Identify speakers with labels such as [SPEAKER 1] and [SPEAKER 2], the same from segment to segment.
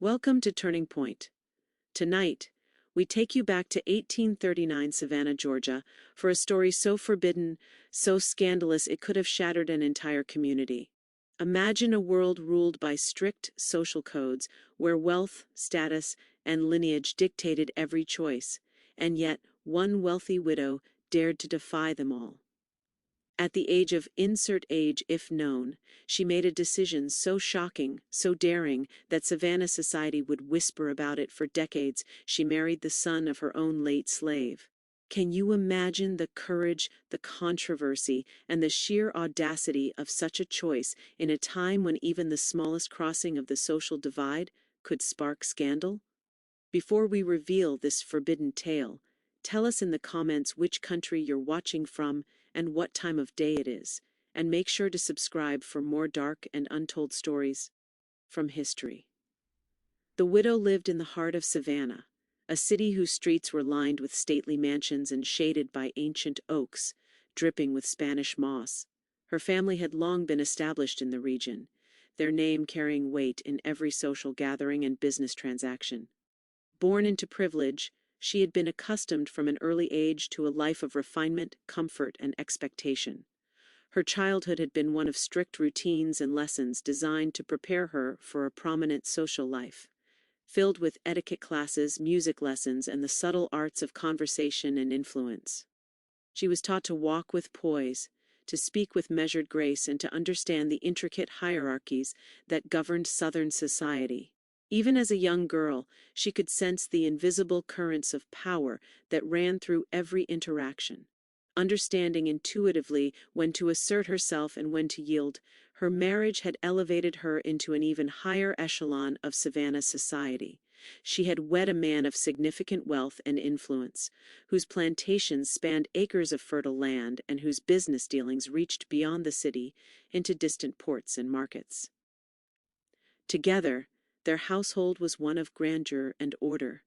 [SPEAKER 1] Welcome to Turning Point. Tonight, we take you back to 1839 Savannah, Georgia, for a story so forbidden, so scandalous it could have shattered an entire community. Imagine a world ruled by strict social codes, where wealth, status, and lineage dictated every choice, and yet one wealthy widow dared to defy them all. At the age of insert age if known, she made a decision so shocking, so daring, that Savannah society would whisper about it for decades. She married the son of her own late slave. Can you imagine the courage, the controversy, and the sheer audacity of such a choice in a time when even the smallest crossing of the social divide could spark scandal? Before we reveal this forbidden tale, tell us in the comments which country you're watching from and what time of day it is, and make sure to subscribe for more dark and untold stories from history. The widow lived in the heart of Savannah, a city whose streets were lined with stately mansions and shaded by ancient oaks, dripping with Spanish moss. Her family had long been established in the region, their name carrying weight in every social gathering and business transaction. Born into privilege, she had been accustomed from an early age to a life of refinement, comfort, and expectation. Her childhood had been one of strict routines and lessons designed to prepare her for a prominent social life, filled with etiquette classes, music lessons, and the subtle arts of conversation and influence. She was taught to walk with poise, to speak with measured grace, and to understand the intricate hierarchies that governed Southern society. Even as a young girl, she could sense the invisible currents of power that ran through every interaction. Understanding intuitively when to assert herself and when to yield, her marriage had elevated her into an even higher echelon of Savannah society. She had wed a man of significant wealth and influence, whose plantations spanned acres of fertile land and whose business dealings reached beyond the city into distant ports and markets. Together, their household was one of grandeur and order,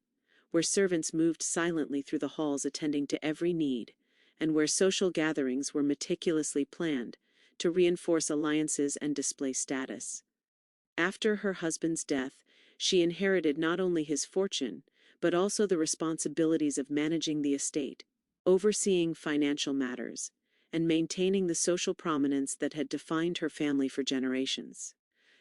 [SPEAKER 1] where servants moved silently through the halls attending to every need, and where social gatherings were meticulously planned to reinforce alliances and display status. After her husband's death, she inherited not only his fortune, but also the responsibilities of managing the estate, overseeing financial matters, and maintaining the social prominence that had defined her family for generations.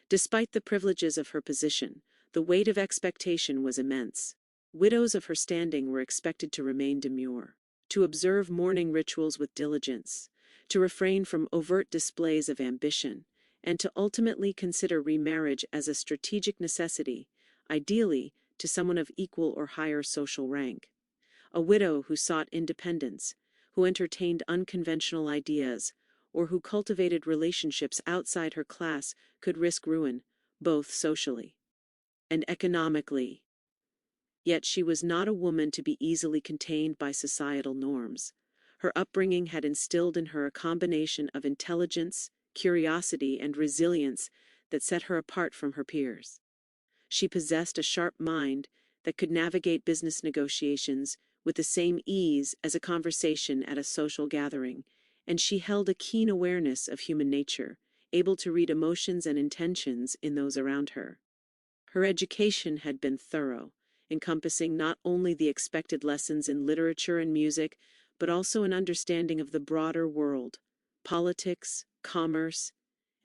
[SPEAKER 1] Despite the privileges of her position, the weight of expectation was immense. Widows of her standing were expected to remain demure, to observe mourning rituals with diligence, to refrain from overt displays of ambition, and to ultimately consider remarriage as a strategic necessity, ideally to someone of equal or higher social rank. A widow who sought independence, who entertained unconventional ideas, or who cultivated relationships outside her class could risk ruin, both socially and economically. Yet she was not a woman to be easily contained by societal norms. Her upbringing had instilled in her a combination of intelligence, curiosity, and resilience that set her apart from her peers. She possessed a sharp mind that could navigate business negotiations with the same ease as a conversation at a social gathering, and she held a keen awareness of human nature, able to read emotions and intentions in those around her. Her education had been thorough, encompassing not only the expected lessons in literature and music, but also an understanding of the broader world, politics, commerce,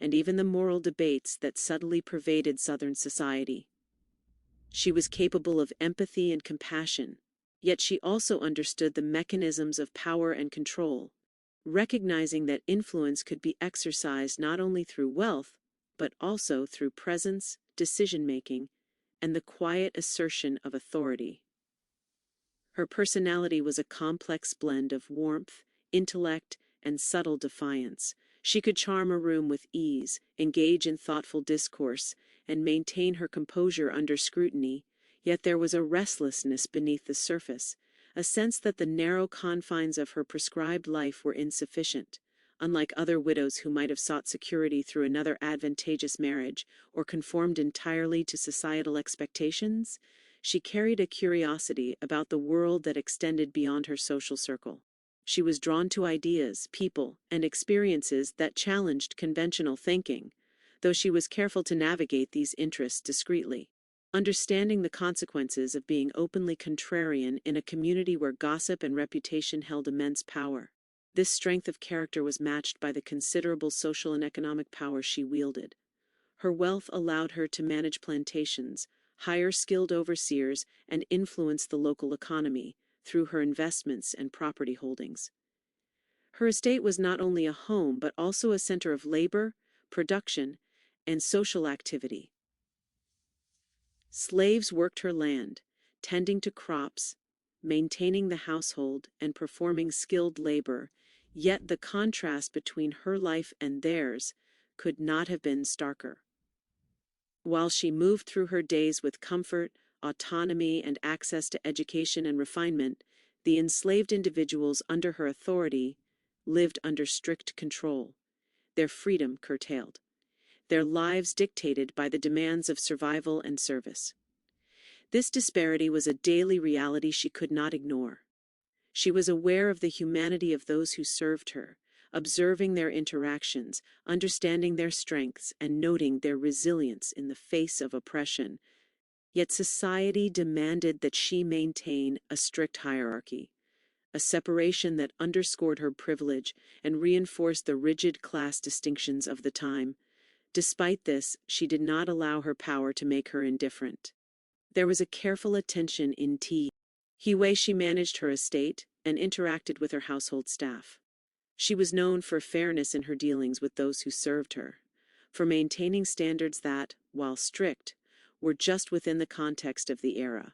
[SPEAKER 1] and even the moral debates that subtly pervaded Southern society. She was capable of empathy and compassion, yet she also understood the mechanisms of power and control, recognizing that influence could be exercised not only through wealth, but also through presence, decision-making, and the quiet assertion of authority. Her personality was a complex blend of warmth, intellect, and subtle defiance. She could charm a room with ease, engage in thoughtful discourse, and maintain her composure under scrutiny, yet there was a restlessness beneath the surface, a sense that the narrow confines of her prescribed life were insufficient. Unlike other widows who might have sought security through another advantageous marriage or conformed entirely to societal expectations, she carried a curiosity about the world that extended beyond her social circle. She was drawn to ideas, people, and experiences that challenged conventional thinking, though she was careful to navigate these interests discreetly. understanding the consequences of being openly contrarian in a community where gossip and reputation held immense power. This strength of character was matched by the considerable social and economic power she wielded. Her wealth allowed her to manage plantations, hire skilled overseers, and influence the local economy through her investments and property holdings. Her estate was not only a home but also a center of labor, production, and social activity. Slaves worked her land, tending to crops, maintaining the household, and performing skilled labor, yet the contrast between her life and theirs could not have been starker. While she moved through her days with comfort, autonomy, and access to education and refinement, the enslaved individuals under her authority lived under strict control, their freedom curtailed, their lives dictated by the demands of survival and service. This disparity was a daily reality she could not ignore. She was aware of the humanity of those who served her, observing their interactions, understanding their strengths, and noting their resilience in the face of oppression. Yet society demanded that she maintain a strict hierarchy, a separation that underscored her privilege and reinforced the rigid class distinctions of the time. Despite this, she did not allow her power to make her indifferent. There was a careful attention in the way she managed her estate and interacted with her household staff. She was known for fairness in her dealings with those who served her, for maintaining standards that, while strict, were just within the context of the era.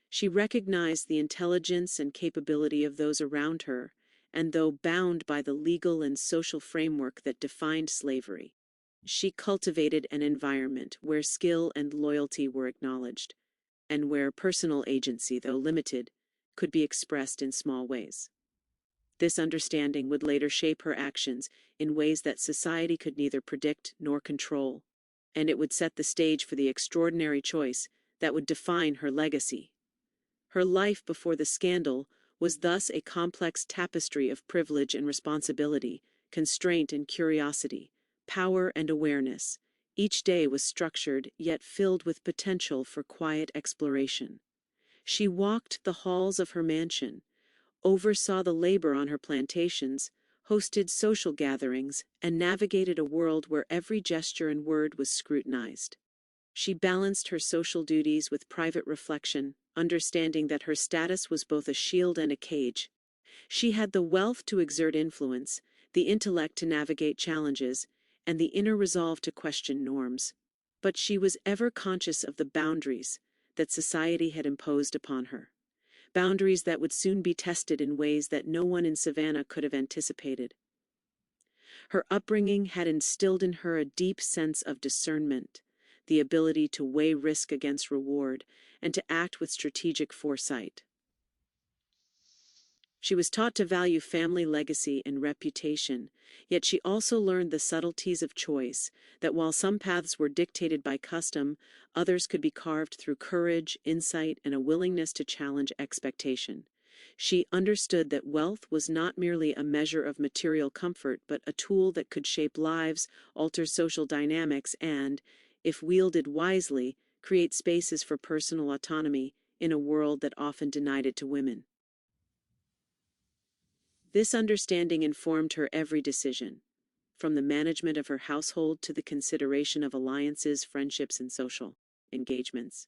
[SPEAKER 1] She recognized the intelligence and capability of those around her, and though bound by the legal and social framework that defined slavery, she cultivated an environment where skill and loyalty were acknowledged, and where personal agency, though limited, could be expressed in small ways. This understanding would later shape her actions in ways that society could neither predict nor control, and it would set the stage for the extraordinary choice that would define her legacy. Her life before the scandal was thus a complex tapestry of privilege and responsibility, constraint and curiosity, power and awareness. Each day was structured yet filled with potential for quiet exploration. She walked the halls of her mansion, oversaw the labor on her plantations, hosted social gatherings, and navigated a world where every gesture and word was scrutinized. She balanced her social duties with private reflection, understanding that her status was both a shield and a cage. She had the wealth to exert influence, the intellect to navigate challenges, and the inner resolve to question norms. But she was ever conscious of the boundaries that society had imposed upon her. Boundaries that would soon be tested in ways that no one in Savannah could have anticipated. Her upbringing had instilled in her a deep sense of discernment, the ability to weigh risk against reward, and to act with strategic foresight. She was taught to value family legacy and reputation, yet she also learned the subtleties of choice, that while some paths were dictated by custom, others could be carved through courage, insight, and a willingness to challenge expectation. She understood that wealth was not merely a measure of material comfort, but a tool that could shape lives, alter social dynamics, and, if wielded wisely, create spaces for personal autonomy in a world that often denied it to women. This understanding informed her every decision, from the management of her household to the consideration of alliances, friendships, and social engagements.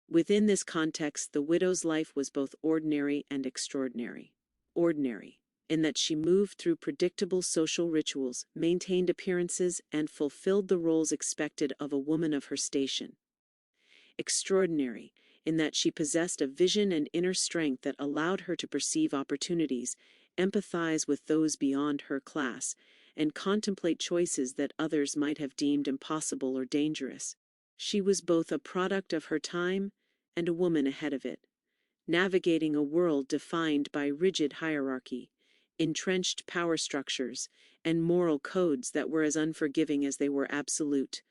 [SPEAKER 1] Within this context, the widow's life was both ordinary and extraordinary. Ordinary, in that she moved through predictable social rituals, maintained appearances, and fulfilled the roles expected of a woman of her station. Extraordinary, in that she possessed a vision and inner strength that allowed her to perceive opportunities, empathize with those beyond her class, and contemplate choices that others might have deemed impossible or dangerous. She was both a product of her time and a woman ahead of it, navigating a world defined by rigid hierarchy, entrenched power structures, and moral codes that were as unforgiving as they were absolute.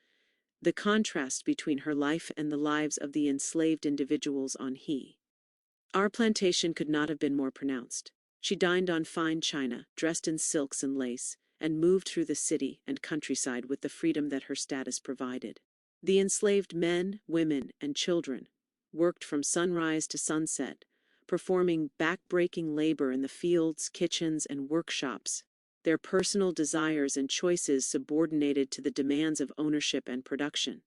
[SPEAKER 1] The contrast between her life and the lives of the enslaved individuals on our plantation could not have been more pronounced. She dined on fine china, dressed in silks and lace, and moved through the city and countryside with the freedom that her status provided. The enslaved men, women, and children worked from sunrise to sunset, performing back-breaking labor in the fields, kitchens, and workshops, their personal desires and choices subordinated to the demands of ownership and production.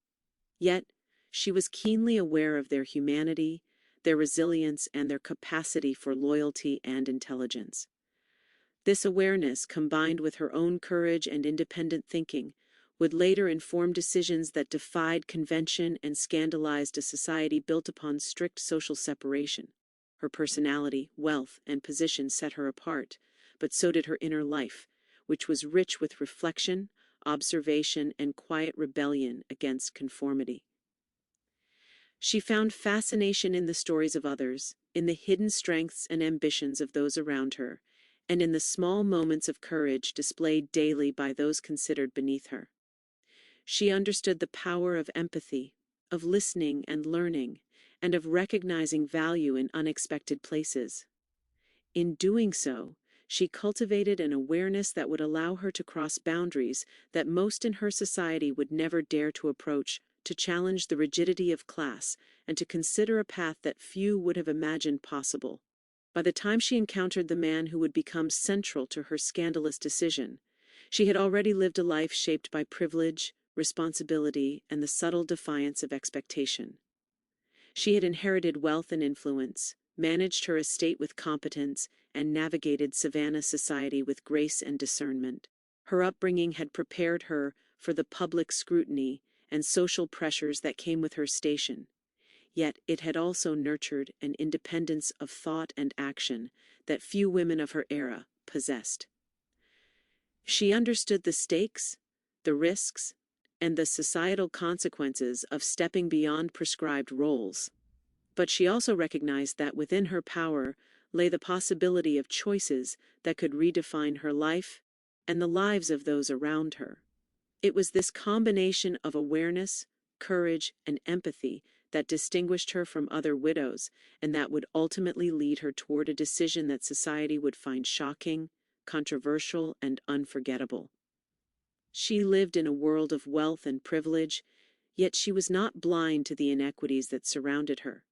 [SPEAKER 1] Yet, she was keenly aware of their humanity, their resilience, and their capacity for loyalty and intelligence. This awareness, combined with her own courage and independent thinking, would later inform decisions that defied convention and scandalized a society built upon strict social separation. Her personality, wealth, and position set her apart, but so did her inner life, which was rich with reflection, observation, and quiet rebellion against conformity. She found fascination in the stories of others, in the hidden strengths and ambitions of those around her, and in the small moments of courage displayed daily by those considered beneath her. She understood the power of empathy, of listening and learning, and of recognizing value in unexpected places. In doing so, she cultivated an awareness that would allow her to cross boundaries that most in her society would never dare to approach, to challenge the rigidity of class, and to consider a path that few would have imagined possible. By the time she encountered the man who would become central to her scandalous decision, she had already lived a life shaped by privilege, responsibility, and the subtle defiance of expectation. She had inherited wealth and influence, managed her estate with competence, and navigated Savannah society with grace and discernment. Her upbringing had prepared her for the public scrutiny and social pressures that came with her station. Yet it had also nurtured an independence of thought and action that few women of her era possessed. She understood the stakes, the risks, and the societal consequences of stepping beyond prescribed roles. But she also recognized that within her power lay the possibility of choices that could redefine her life and the lives of those around her. It was this combination of awareness, courage, and empathy that distinguished her from other widows, and that would ultimately lead her toward a decision that society would find shocking, controversial, and unforgettable. She lived in a world of wealth and privilege, yet she was not blind to the inequities that surrounded her.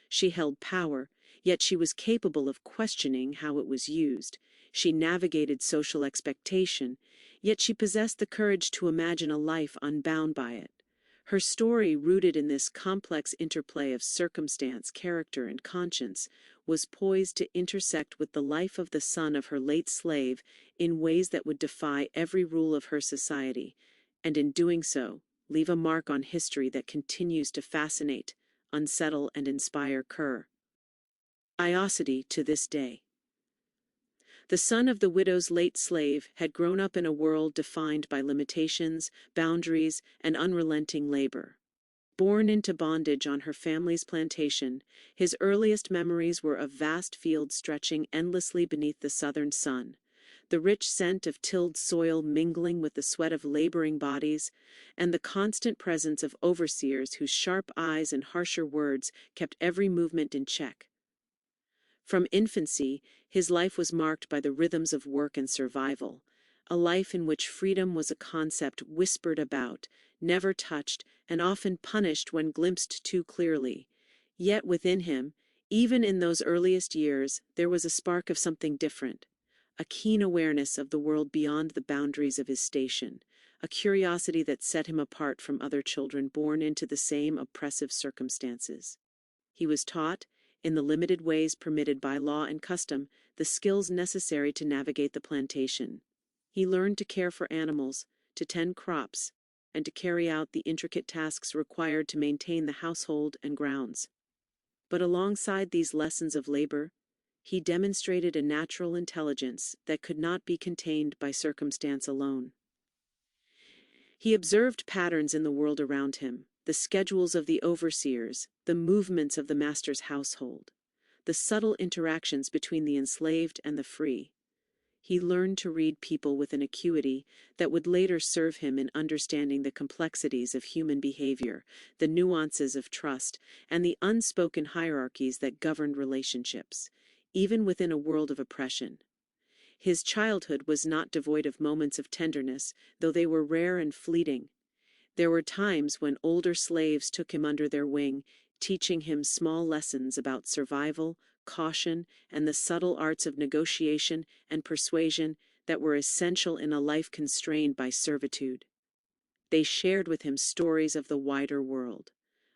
[SPEAKER 1] She held power, yet she was capable of questioning how it was used. She navigated social expectation, yet she possessed the courage to imagine a life unbound by it. Her story, rooted in this complex interplay of circumstance, character, and conscience, was poised to intersect with the life of the son of her late slave in ways that would defy every rule of her society, and in doing so, leave a mark on history that continues to fascinate, unsettle, and inspire curiosity to this day. The son of the widow's late slave had grown up in a world defined by limitations, boundaries, and unrelenting labor. Born into bondage on her family's plantation, his earliest memories were of vast fields stretching endlessly beneath the southern sun, the rich scent of tilled soil mingling with the sweat of laboring bodies, and the constant presence of overseers whose sharp eyes and harsher words kept every movement in check. From infancy, his life was marked by the rhythms of work and survival, a life in which freedom was a concept whispered about, never touched, and often punished when glimpsed too clearly. Yet within him, even in those earliest years, there was a spark of something different, a keen awareness of the world beyond the boundaries of his station, a curiosity that set him apart from other children born into the same oppressive circumstances. He was taught, in the limited ways permitted by law and custom, the skills necessary to navigate the plantation. He learned to care for animals, to tend crops, and to carry out the intricate tasks required to maintain the household and grounds. But alongside these lessons of labor, he demonstrated a natural intelligence that could not be contained by circumstance alone. He observed patterns in the world around him, the schedules of the overseers, the movements of the master's household, the subtle interactions between the enslaved and the free. He learned to read people with an acuity that would later serve him in understanding the complexities of human behavior, the nuances of trust, and the unspoken hierarchies that governed relationships, even within a world of oppression. His childhood was not devoid of moments of tenderness, though they were rare and fleeting. There were times when older slaves took him under their wing, teaching him small lessons about survival, caution, and the subtle arts of negotiation and persuasion that were essential in a life constrained by servitude. They shared with him stories of the wider world,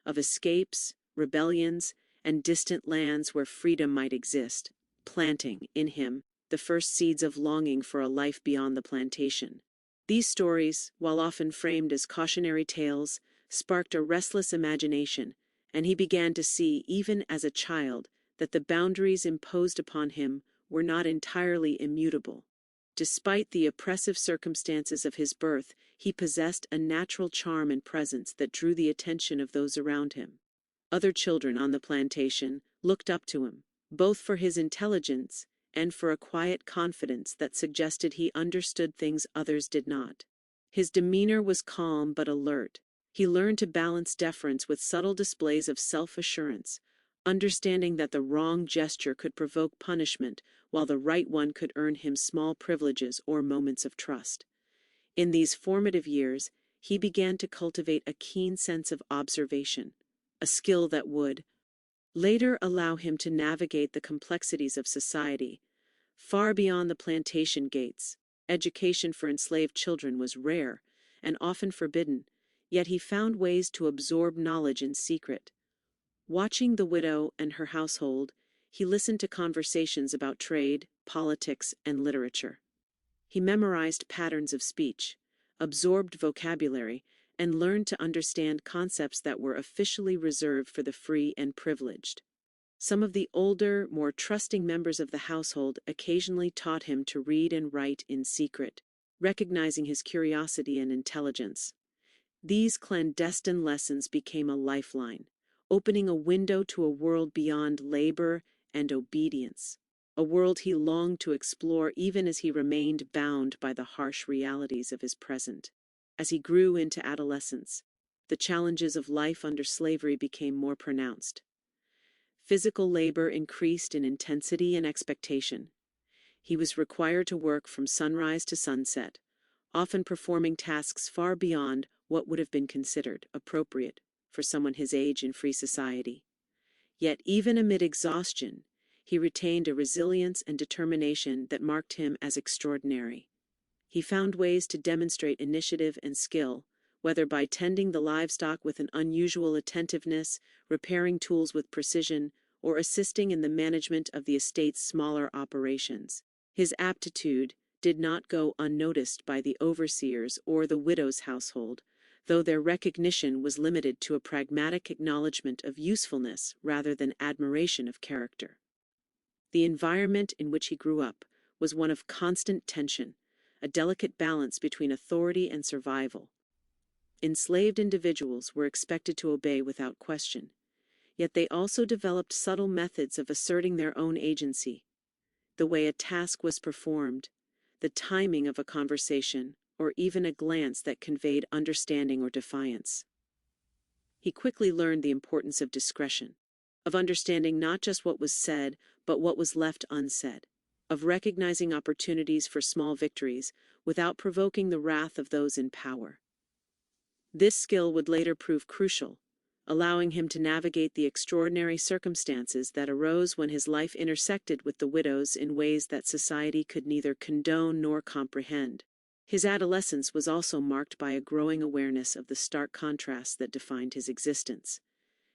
[SPEAKER 1] of escapes, rebellions, and distant lands where freedom might exist, planting, in him, the first seeds of longing for a life beyond the plantation. These stories, while often framed as cautionary tales, sparked a restless imagination, and he began to see, even as a child, that the boundaries imposed upon him were not entirely immutable. Despite the oppressive circumstances of his birth, he possessed a natural charm and presence that drew the attention of those around him. Other children on the plantation looked up to him, both for his intelligence and for a quiet confidence that suggested he understood things others did not. His demeanor was calm but alert. He learned to balance deference with subtle displays of self-assurance, understanding that the wrong gesture could provoke punishment while the right one could earn him small privileges or moments of trust. In these formative years, he began to cultivate a keen sense of observation, a skill that would later allow him to navigate the complexities of society. Far beyond the plantation gates, education for enslaved children was rare and often forbidden, yet he found ways to absorb knowledge in secret. Watching the widow and her household, he listened to conversations about trade, politics, and literature. He memorized patterns of speech, absorbed vocabulary, and learned to understand concepts that were officially reserved for the free and privileged. Some of the older, more trusting members of the household occasionally taught him to read and write in secret, recognizing his curiosity and intelligence. These clandestine lessons became a lifeline, opening a window to a world beyond labor and obedience, a world he longed to explore even as he remained bound by the harsh realities of his present. As he grew into adolescence, the challenges of life under slavery became more pronounced. Physical labor increased in intensity and expectation. He was required to work from sunrise to sunset, often performing tasks far beyond what would have been considered appropriate for someone his age in free society. Yet even amid exhaustion, he retained a resilience and determination that marked him as extraordinary. He found ways to demonstrate initiative and skill, whether by tending the livestock with an unusual attentiveness, repairing tools with precision, or assisting in the management of the estate's smaller operations. His aptitude did not go unnoticed by the overseers or the widow's household, though their recognition was limited to a pragmatic acknowledgement of usefulness rather than admiration of character. The environment in which he grew up was one of constant tension, a delicate balance between authority and survival. Enslaved individuals were expected to obey without question, yet they also developed subtle methods of asserting their own agency. The way a task was performed, the timing of a conversation, or even a glance that conveyed understanding or defiance. He quickly learned the importance of discretion, of understanding not just what was said, but what was left unsaid, of recognizing opportunities for small victories without provoking the wrath of those in power. This skill would later prove crucial, allowing him to navigate the extraordinary circumstances that arose when his life intersected with the widow's in ways that society could neither condone nor comprehend. His adolescence was also marked by a growing awareness of the stark contrasts that defined his existence.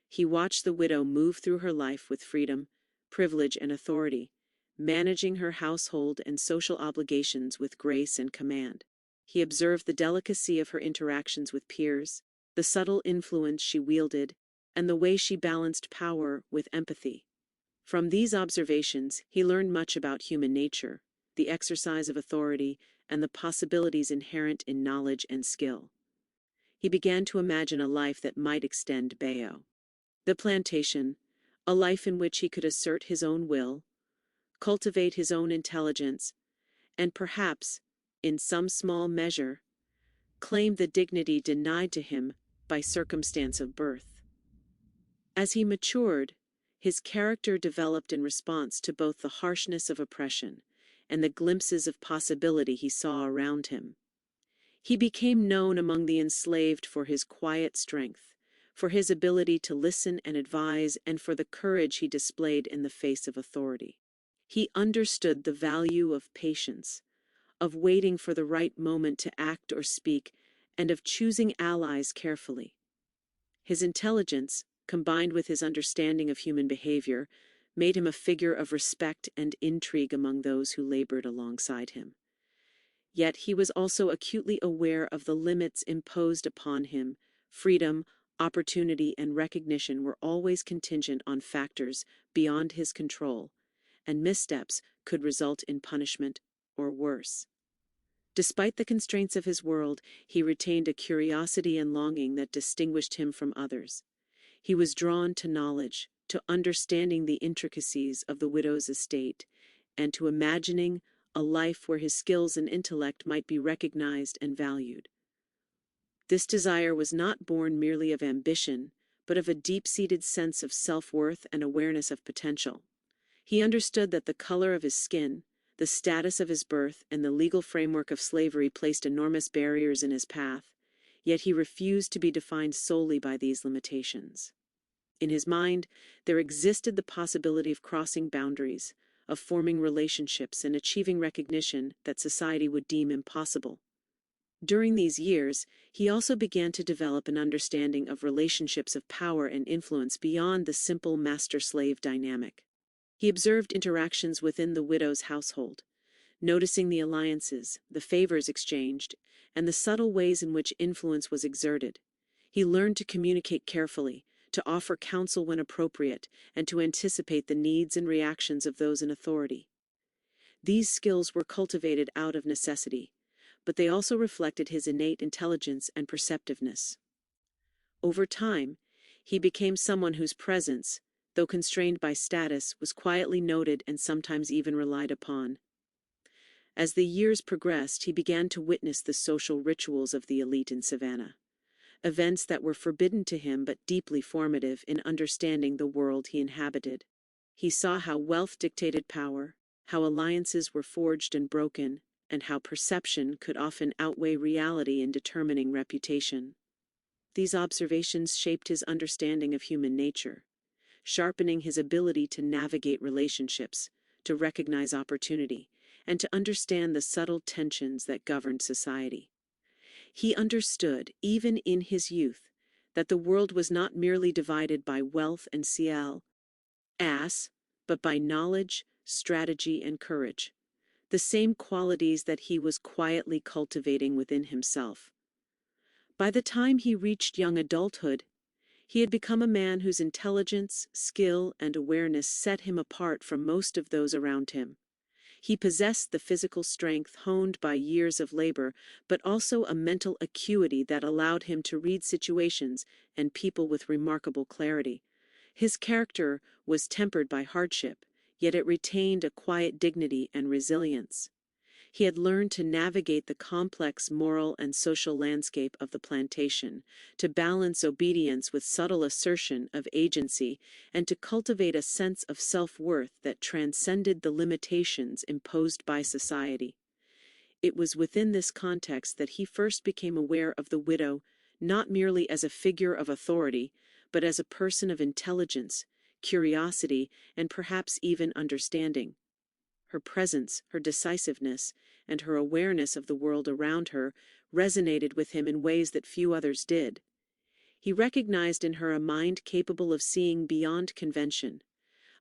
[SPEAKER 1] He watched the widow move through her life with freedom, privilege, and authority, managing her household and social obligations with grace and command. He observed the delicacy of her interactions with peers, the subtle influence she wielded, and the way she balanced power with empathy. From these observations, he learned much about human nature, the exercise of authority, and the possibilities inherent in knowledge and skill. He began to imagine a life that might extend beyond the plantation, a life in which he could assert his own will, cultivate his own intelligence, and perhaps, in some small measure, claim the dignity denied to him by circumstance of birth. As he matured, his character developed in response to both the harshness of oppression and the glimpses of possibility he saw around him. He became known among the enslaved for his quiet strength, for his ability to listen and advise, and for the courage he displayed in the face of authority. He understood the value of patience, of waiting for the right moment to act or speak, and of choosing allies carefully. His intelligence, combined with his understanding of human behavior, made him a figure of respect and intrigue among those who labored alongside him. Yet he was also acutely aware of the limits imposed upon him. Freedom, opportunity, and recognition were always contingent on factors beyond his control, and missteps could result in punishment or worse. Despite the constraints of his world, he retained a curiosity and longing that distinguished him from others. He was drawn to knowledge, to understanding the intricacies of the widow's estate, and to imagining a life where his skills and intellect might be recognized and valued. This desire was not born merely of ambition, but of a deep-seated sense of self-worth and awareness of potential. He understood that the color of his skin, the status of his birth, and the legal framework of slavery placed enormous barriers in his path, yet he refused to be defined solely by these limitations. In his mind, there existed the possibility of crossing boundaries, of forming relationships and achieving recognition that society would deem impossible. During these years, he also began to develop an understanding of relationships of power and influence beyond the simple master-slave dynamic. He observed interactions within the widow's household, noticing the alliances, the favors exchanged, and the subtle ways in which influence was exerted. He learned to communicate carefully, to offer counsel when appropriate, and to anticipate the needs and reactions of those in authority. These skills were cultivated out of necessity, but they also reflected his innate intelligence and perceptiveness. Over time, he became someone whose presence, though constrained by status, was quietly noted and sometimes even relied upon. As the years progressed, he began to witness the social rituals of the elite in Savannah, events that were forbidden to him but deeply formative in understanding the world he inhabited. He saw how wealth dictated power, how alliances were forged and broken, and how perception could often outweigh reality in determining reputation. These observations shaped his understanding of human nature, sharpening his ability to navigate relationships, to recognize opportunity, and to understand the subtle tensions that governed society. He understood, even in his youth, that the world was not merely divided by wealth and CLAS, but by knowledge, strategy, and courage, the same qualities that he was quietly cultivating within himself. By the time he reached young adulthood, he had become a man whose intelligence, skill, and awareness set him apart from most of those around him. He possessed the physical strength honed by years of labor, but also a mental acuity that allowed him to read situations and people with remarkable clarity. His character was tempered by hardship, yet it retained a quiet dignity and resilience. He had learned to navigate the complex moral and social landscape of the plantation, to balance obedience with subtle assertion of agency, and to cultivate a sense of self-worth that transcended the limitations imposed by society. It was within this context that he first became aware of the widow, not merely as a figure of authority, but as a person of intelligence, curiosity, and perhaps even understanding. Her presence, her decisiveness, and her awareness of the world around her resonated with him in ways that few others did. He recognized in her a mind capable of seeing beyond convention,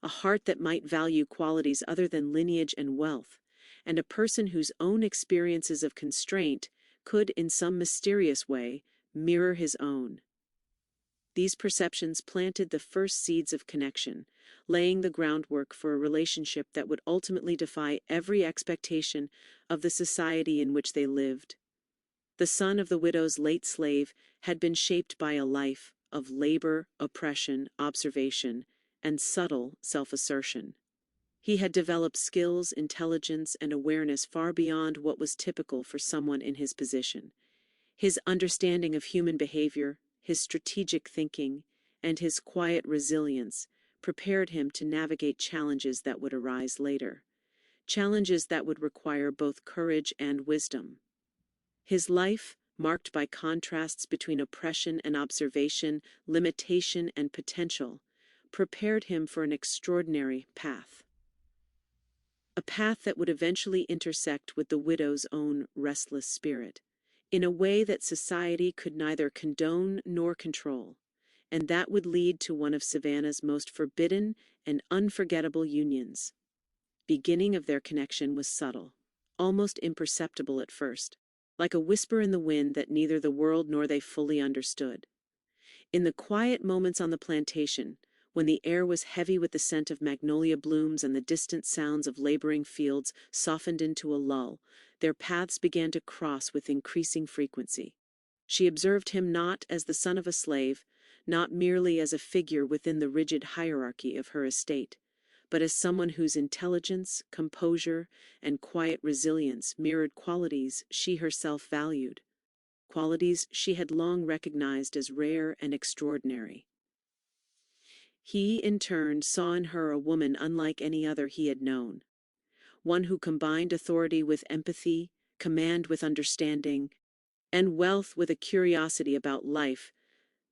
[SPEAKER 1] a heart that might value qualities other than lineage and wealth, and a person whose own experiences of constraint could, in some mysterious way, mirror his own. These perceptions planted the first seeds of connection, laying the groundwork for a relationship that would ultimately defy every expectation of the society in which they lived. The son of the widow's late slave had been shaped by a life of labor, oppression, observation, and subtle self-assertion. He had developed skills, intelligence, and awareness far beyond what was typical for someone in his position. His understanding of human behavior, his strategic thinking, and his quiet resilience prepared him to navigate challenges that would arise later, challenges that would require both courage and wisdom. His life, marked by contrasts between oppression and observation, limitation and potential, prepared him for an extraordinary path. A path that would eventually intersect with the widow's own restless spirit, in a way that society could neither condone nor control, and that would lead to one of Savannah's most forbidden and unforgettable unions. Beginning of their connection was subtle, almost imperceptible at first, like a whisper in the wind that neither the world nor they fully understood. In the quiet moments on the plantation, when the air was heavy with the scent of magnolia blooms and the distant sounds of laboring fields softened into a lull, their paths began to cross with increasing frequency. She observed him not as the son of a slave, not merely as a figure within the rigid hierarchy of her estate, but as someone whose intelligence, composure, and quiet resilience mirrored qualities she herself valued, qualities she had long recognized as rare and extraordinary. He, in turn, saw in her a woman unlike any other he had known, one who combined authority with empathy, command with understanding, and wealth with a curiosity about life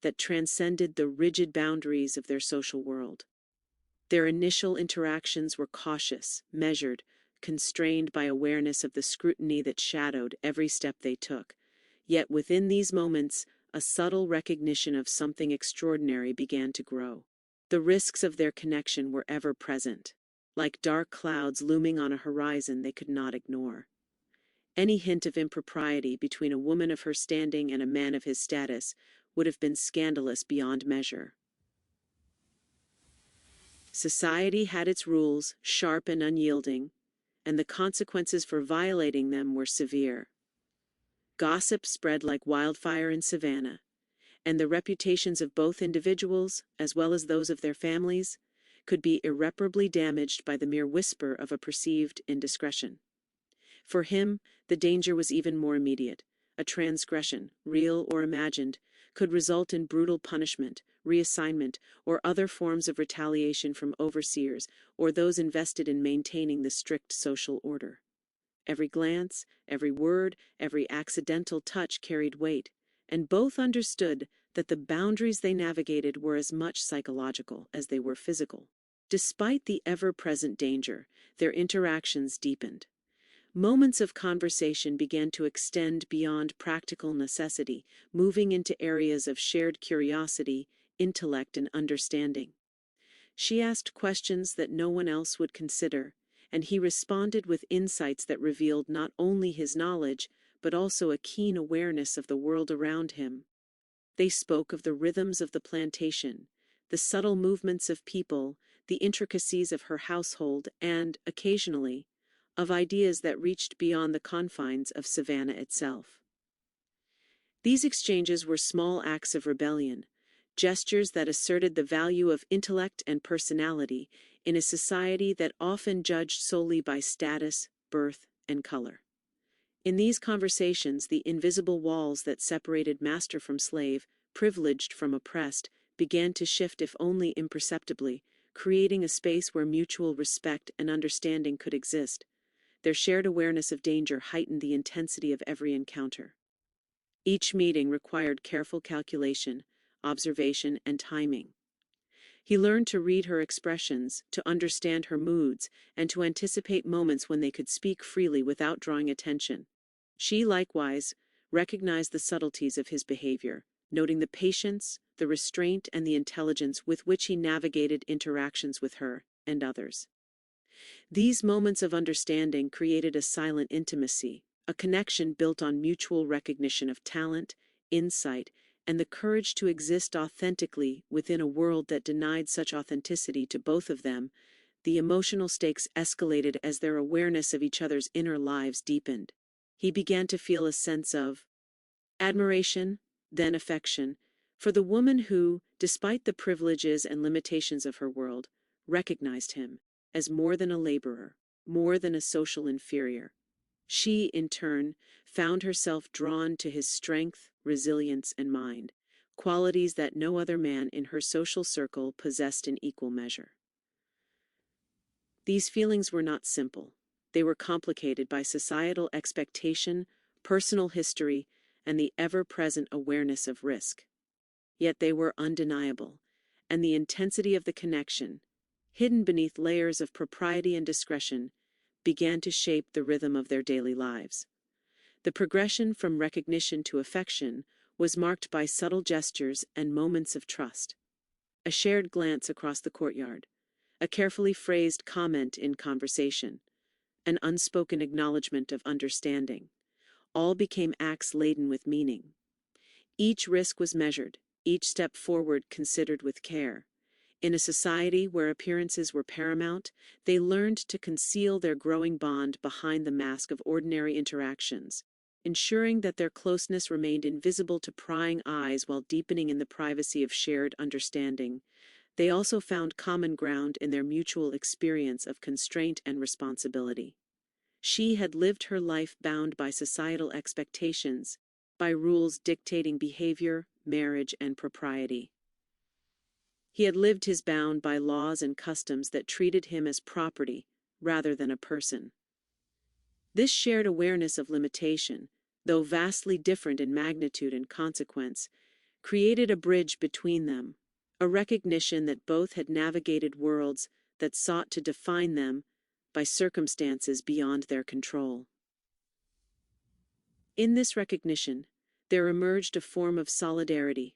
[SPEAKER 1] that transcended the rigid boundaries of their social world. Their initial interactions were cautious, measured, constrained by awareness of the scrutiny that shadowed every step they took. Yet within these moments, a subtle recognition of something extraordinary began to grow. The risks of their connection were ever present, like dark clouds looming on a horizon they could not ignore. Any hint of impropriety between a woman of her standing and a man of his status would have been scandalous beyond measure. Society had its rules, sharp and unyielding, and the consequences for violating them were severe. Gossip spread like wildfire in Savannah, and the reputations of both individuals, as well as those of their families, could be irreparably damaged by the mere whisper of a perceived indiscretion. For him, the danger was even more immediate. A transgression, real or imagined, could result in brutal punishment, reassignment, or other forms of retaliation from overseers or those invested in maintaining the strict social order. Every glance, every word, every accidental touch carried weight, and both understood that the boundaries they navigated were as much psychological as they were physical. Despite the ever-present danger, their interactions deepened. Moments of conversation began to extend beyond practical necessity, moving into areas of shared curiosity, intellect, and understanding. She asked questions that no one else would consider, and he responded with insights that revealed not only his knowledge, but also a keen awareness of the world around him. They spoke of the rhythms of the plantation, the subtle movements of people, the intricacies of her household, and, occasionally, of ideas that reached beyond the confines of Savannah itself. These exchanges were small acts of rebellion, gestures that asserted the value of intellect and personality in a society that often judged solely by status, birth, and color. In these conversations, the invisible walls that separated master from slave, privileged from oppressed, began to shift, if only imperceptibly, creating a space where mutual respect and understanding could exist. Their shared awareness of danger heightened the intensity of every encounter. Each meeting required careful calculation, observation, and timing. He learned to read her expressions, to understand her moods, and to anticipate moments when they could speak freely without drawing attention. She, likewise, recognized the subtleties of his behavior, noting the patience, the restraint, and the intelligence with which he navigated interactions with her and others. These moments of understanding created a silent intimacy, a connection built on mutual recognition of talent, insight, and the courage to exist authentically within a world that denied such authenticity to both of them. The emotional stakes escalated as their awareness of each other's inner lives deepened. He began to feel a sense of admiration, then affection, for the woman who, despite the privileges and limitations of her world, recognized him as more than a laborer, more than a social inferior. She, in turn, found herself drawn to his strength, resilience, and mind, qualities that no other man in her social circle possessed in equal measure. These feelings were not simple. They were complicated by societal expectation, personal history, and the ever-present awareness of risk. Yet they were undeniable, and the intensity of the connection, hidden beneath layers of propriety and discretion, began to shape the rhythm of their daily lives. The progression from recognition to affection was marked by subtle gestures and moments of trust. A shared glance across the courtyard, a carefully phrased comment in conversation, an unspoken acknowledgement of understanding, all became acts laden with meaning. Each risk was measured, each step forward considered with care. In a society where appearances were paramount, they learned to conceal their growing bond behind the mask of ordinary interactions, ensuring that their closeness remained invisible to prying eyes while deepening in the privacy of shared understanding. They also found common ground in their mutual experience of constraint and responsibility. She had lived her life bound by societal expectations, by rules dictating behavior, marriage, and propriety. He had lived his bound by laws and customs that treated him as property rather than a person. This shared awareness of limitation, though vastly different in magnitude and consequence, created a bridge between them, a recognition that both had navigated worlds that sought to define them by circumstances beyond their control. In this recognition, there emerged a form of solidarity,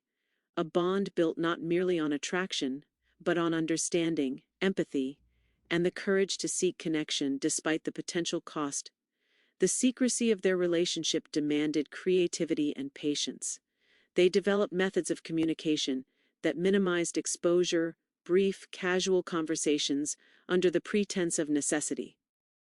[SPEAKER 1] a bond built not merely on attraction, but on understanding, empathy, and the courage to seek connection despite the potential cost. The secrecy of their relationship demanded creativity and patience. They developed methods of communication that minimized exposure, brief, casual conversations under the pretense of necessity.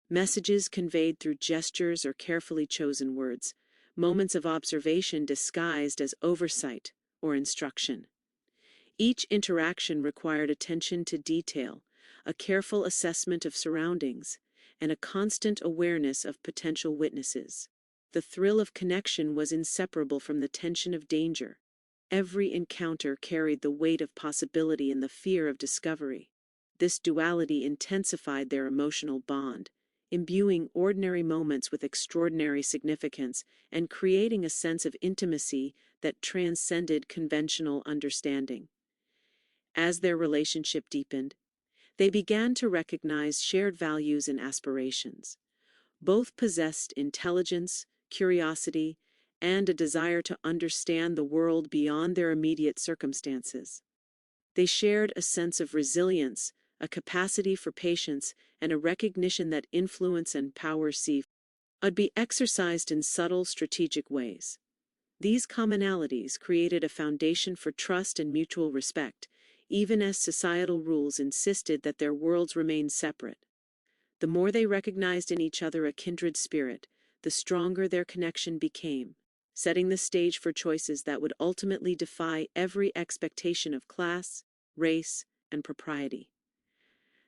[SPEAKER 1] Messages conveyed through gestures or carefully chosen words, moments of observation disguised as oversight or instruction. Each interaction required attention to detail, a careful assessment of surroundings, and a constant awareness of potential witnesses. The thrill of connection was inseparable from the tension of danger. Every encounter carried the weight of possibility and the fear of discovery. This duality intensified their emotional bond, imbuing ordinary moments with extraordinary significance and creating a sense of intimacy that transcended conventional understanding. As their relationship deepened, they began to recognize shared values and aspirations. Both possessed intelligence, curiosity, and a desire to understand the world beyond their immediate circumstances. They shared a sense of resilience, a capacity for patience, and a recognition that influence and power could be exercised in subtle, strategic ways. These commonalities created a foundation for trust and mutual respect, even as societal rules insisted that their worlds remain separate. The more they recognized in each other a kindred spirit, the stronger their connection became, setting the stage for choices that would ultimately defy every expectation of class, race, and propriety.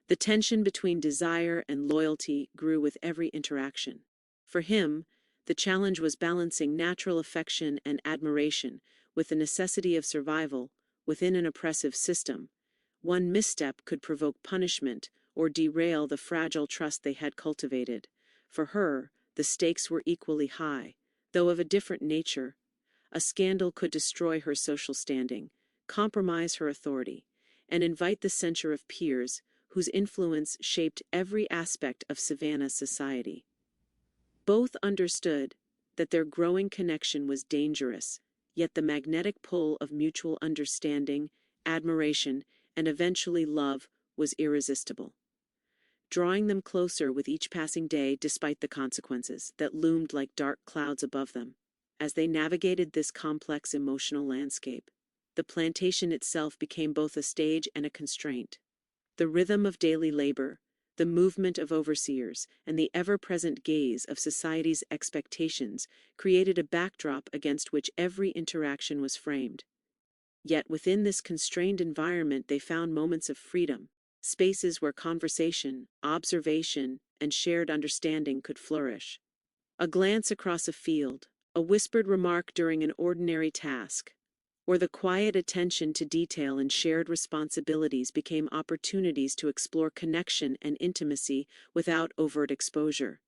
[SPEAKER 1] The tension between desire and loyalty grew with every interaction. For him, the challenge was balancing natural affection and admiration with the necessity of survival within an oppressive system. One misstep could provoke punishment or derail the fragile trust they had cultivated. For her, the stakes were equally high, though of a different nature. A scandal could destroy her social standing, compromise her authority, and invite the censure of peers whose influence shaped every aspect of Savannah's society. Both understood that their growing connection was dangerous, yet the magnetic pull of mutual understanding, admiration, and eventually love was irresistible, drawing them closer with each passing day despite the consequences that loomed like dark clouds above them. As they navigated this complex emotional landscape, the plantation itself became both a stage and a constraint. The rhythm of daily labor, the movement of overseers, and the ever-present gaze of society's expectations created a backdrop against which every interaction was framed. Yet within this constrained environment they found moments of freedom, spaces where conversation, observation, and shared understanding could flourish. A glance across a field, a whispered remark during an ordinary task, or the quiet attention to detail and shared responsibilities became opportunities to explore connection and intimacy without overt exposure.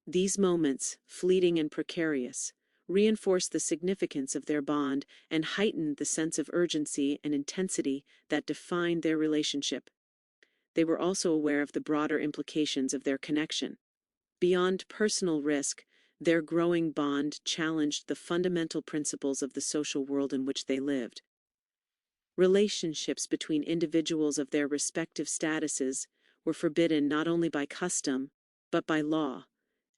[SPEAKER 1] These moments, fleeting and precarious, reinforced the significance of their bond and heightened the sense of urgency and intensity that defined their relationship. They were also aware of the broader implications of their connection. Beyond personal risk, their growing bond challenged the fundamental principles of the social world in which they lived. Relationships between individuals of their respective statuses were forbidden not only by custom, but by law,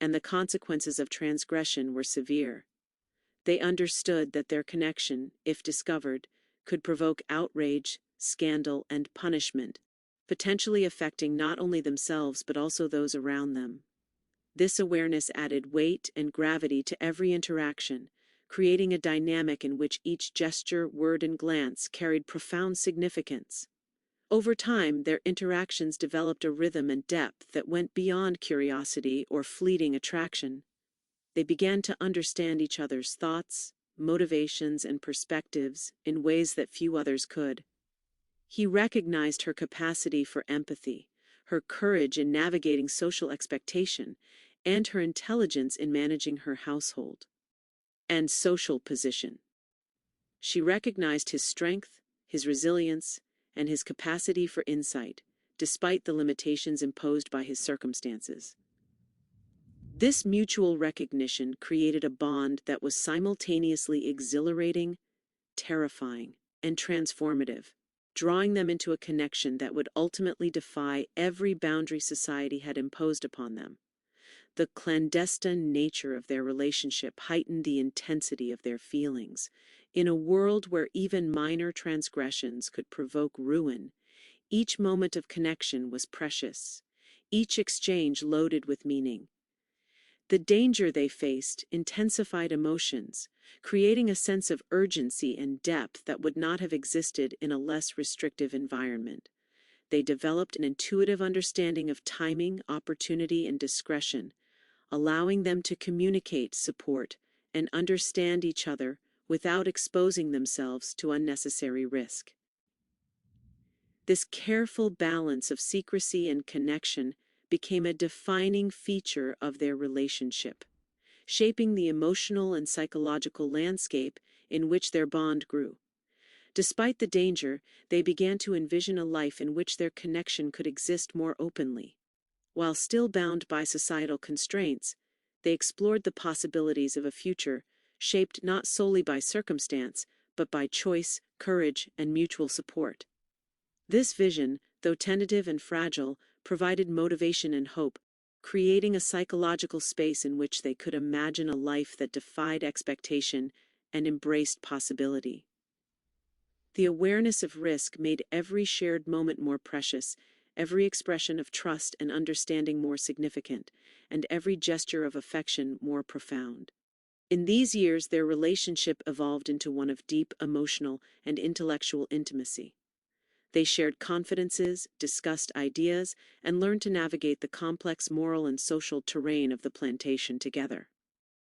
[SPEAKER 1] and the consequences of transgression were severe. They understood that their connection, if discovered, could provoke outrage, scandal, and punishment, potentially affecting not only themselves but also those around them. This awareness added weight and gravity to every interaction, creating a dynamic in which each gesture, word, and glance carried profound significance. Over time, their interactions developed a rhythm and depth that went beyond curiosity or fleeting attraction. They began to understand each other's thoughts, motivations, and perspectives in ways that few others could. He recognized her capacity for empathy, her courage in navigating social expectation, and her intelligence in managing her household and social position. She recognized his strength, his resilience, and his capacity for insight, despite the limitations imposed by his circumstances. This mutual recognition created a bond that was simultaneously exhilarating, terrifying, and transformative, drawing them into a connection that would ultimately defy every boundary society had imposed upon them. The clandestine nature of their relationship heightened the intensity of their feelings. In a world where even minor transgressions could provoke ruin, each moment of connection was precious, each exchange loaded with meaning. The danger they faced intensified emotions, creating a sense of urgency and depth that would not have existed in a less restrictive environment. They developed an intuitive understanding of timing, opportunity, and discretion, allowing them to communicate, support, and understand each other without exposing themselves to unnecessary risk. This careful balance of secrecy and connection became a defining feature of their relationship, shaping the emotional and psychological landscape in which their bond grew. Despite the danger, they began to envision a life in which their connection could exist more openly. While still bound by societal constraints, they explored the possibilities of a future shaped not solely by circumstance, but by choice, courage, and mutual support. This vision, though tentative and fragile, provided motivation and hope, creating a psychological space in which they could imagine a life that defied expectation and embraced possibility. The awareness of risk made every shared moment more precious, every expression of trust and understanding more significant, and every gesture of affection more profound. In these years, their relationship evolved into one of deep emotional and intellectual intimacy. They shared confidences, discussed ideas, and learned to navigate the complex moral and social terrain of the plantation together.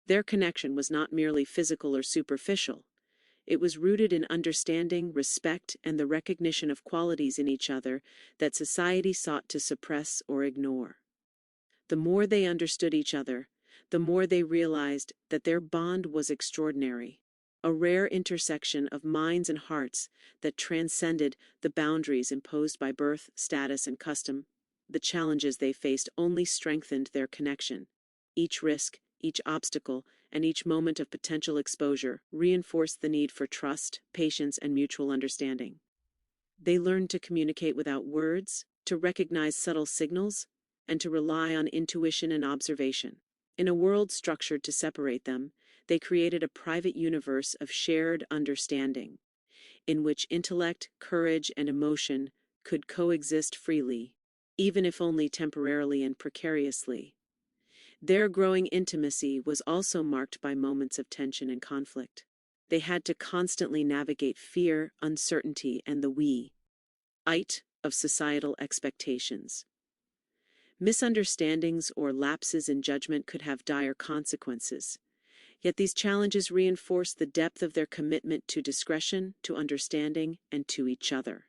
[SPEAKER 1] Their connection was not merely physical or superficial. It was rooted in understanding, respect, and the recognition of qualities in each other that society sought to suppress or ignore. The more they understood each other, the more they realized that their bond was extraordinary, a rare intersection of minds and hearts that transcended the boundaries imposed by birth, status, and custom. The challenges they faced only strengthened their connection. Each risk, each obstacle, and each moment of potential exposure reinforced the need for trust, patience, and mutual understanding. They learned to communicate without words, to recognize subtle signals, and to rely on intuition and observation. In a world structured to separate them, they created a private universe of shared understanding, in which intellect, courage, and emotion could coexist freely, even if only temporarily and precariously. Their growing intimacy was also marked by moments of tension and conflict. They had to constantly navigate fear, uncertainty, and the we-it of societal expectations. Misunderstandings or lapses in judgment could have dire consequences. Yet these challenges reinforced the depth of their commitment to discretion, to understanding, and to each other.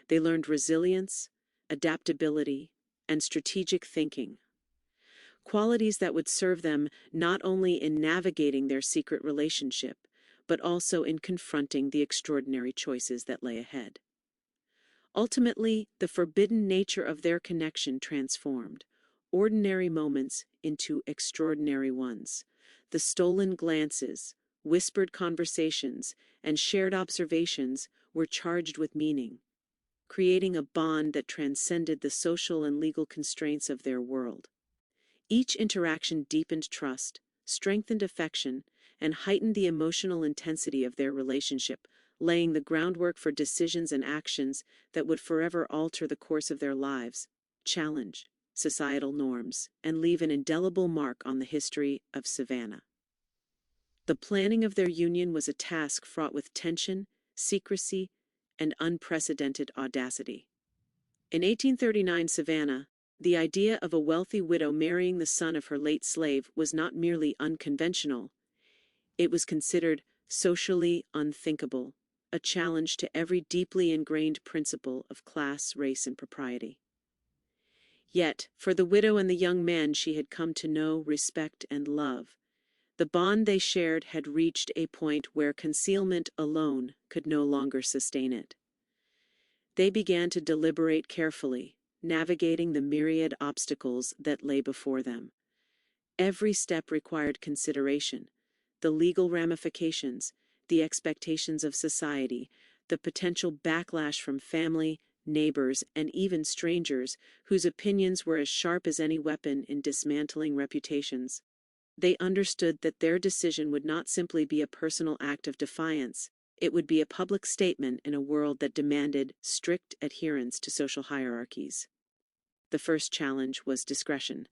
[SPEAKER 1] They learned resilience, adaptability, and strategic thinking, qualities that would serve them not only in navigating their secret relationship, but also in confronting the extraordinary choices that lay ahead. Ultimately, the forbidden nature of their connection transformed ordinary moments into extraordinary ones. The stolen glances, whispered conversations, and shared observations were charged with meaning, creating a bond that transcended the social and legal constraints of their world. Each interaction deepened trust, strengthened affection, and heightened the emotional intensity of their relationship, laying the groundwork for decisions and actions that would forever alter the course of their lives, challenge societal norms, and leave an indelible mark on the history of Savannah. The planning of their union was a task fraught with tension, secrecy, and unprecedented audacity. In 1839 Savannah, the idea of a wealthy widow marrying the son of her late slave was not merely unconventional, it was considered socially unthinkable, a challenge to every deeply ingrained principle of class, race, and propriety. Yet, for the widow and the young man she had come to know, respect, and love, the bond they shared had reached a point where concealment alone could no longer sustain it. They began to deliberate carefully, navigating the myriad obstacles that lay before them. Every step required consideration: the legal ramifications, the expectations of society, the potential backlash from family, neighbors, and even strangers whose opinions were as sharp as any weapon in dismantling reputations. They understood that their decision would not simply be a personal act of defiance, it would be a public statement in a world that demanded strict adherence to social hierarchies. The first challenge was discretion.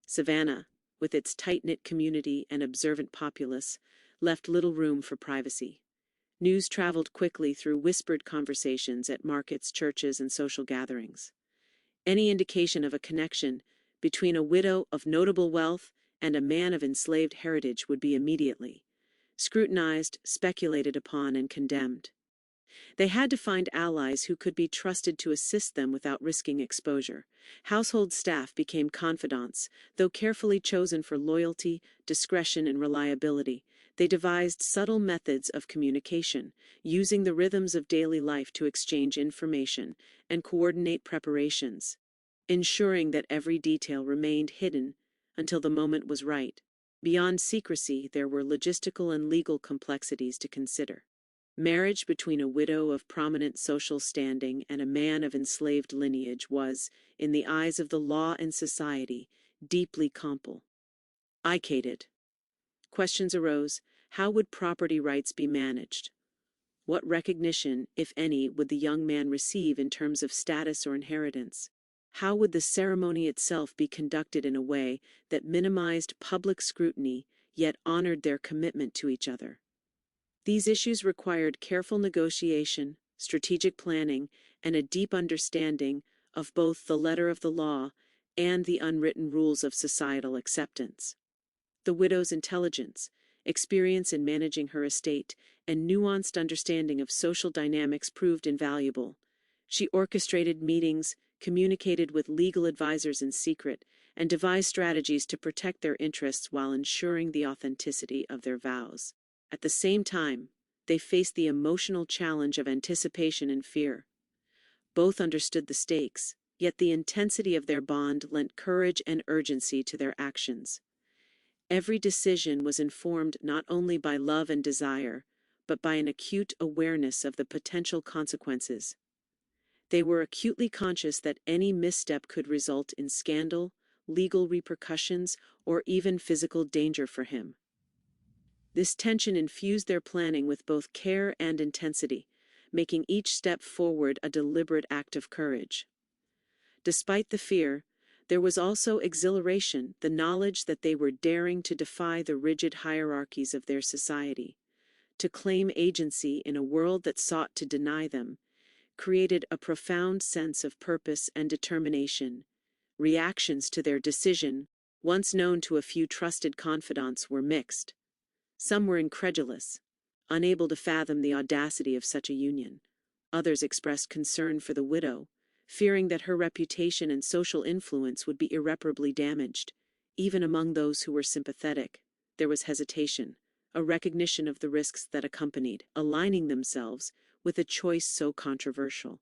[SPEAKER 1] Savannah, with its tight-knit community and observant populace, left little room for privacy. News traveled quickly through whispered conversations at markets, churches, and social gatherings. Any indication of a connection between a widow of notable wealth and a man of enslaved heritage would be immediately scrutinized, speculated upon, and condemned. They had to find allies who could be trusted to assist them without risking exposure. Household staff became confidants, though carefully chosen for loyalty, discretion, and reliability. They devised subtle methods of communication, using the rhythms of daily life to exchange information and coordinate preparations, ensuring that every detail remained hidden until the moment was right. Beyond secrecy, there were logistical and legal complexities to consider. Marriage between a widow of prominent social standing and a man of enslaved lineage was, in the eyes of the law and society, deeply complicated. Questions arose: how would property rights be managed? What recognition, if any, would the young man receive in terms of status or inheritance? How would the ceremony itself be conducted in a way that minimized public scrutiny yet honored their commitment to each other? These issues required careful negotiation, strategic planning, and a deep understanding of both the letter of the law and the unwritten rules of societal acceptance. The widow's intelligence, experience in managing her estate, and nuanced understanding of social dynamics proved invaluable. She orchestrated meetings, communicated with legal advisors in secret, and devised strategies to protect their interests while ensuring the authenticity of their vows. At the same time, they faced the emotional challenge of anticipation and fear. Both understood the stakes, yet the intensity of their bond lent courage and urgency to their actions. Every decision was informed not only by love and desire, but by an acute awareness of the potential consequences. They were acutely conscious that any misstep could result in scandal, legal repercussions, or even physical danger for him. This tension infused their planning with both care and intensity, making each step forward a deliberate act of courage. Despite the fear, there was also exhilaration, the knowledge that they were daring to defy the rigid hierarchies of their society. To claim agency in a world that sought to deny them created a profound sense of purpose and determination. Reactions to their decision, once known to a few trusted confidants, were mixed. Some were incredulous, unable to fathom the audacity of such a union. Others expressed concern for the widow, fearing that her reputation and social influence would be irreparably damaged. even among those who were sympathetic, there was hesitation, a recognition of the risks that accompanied aligning themselves with a choice so controversial.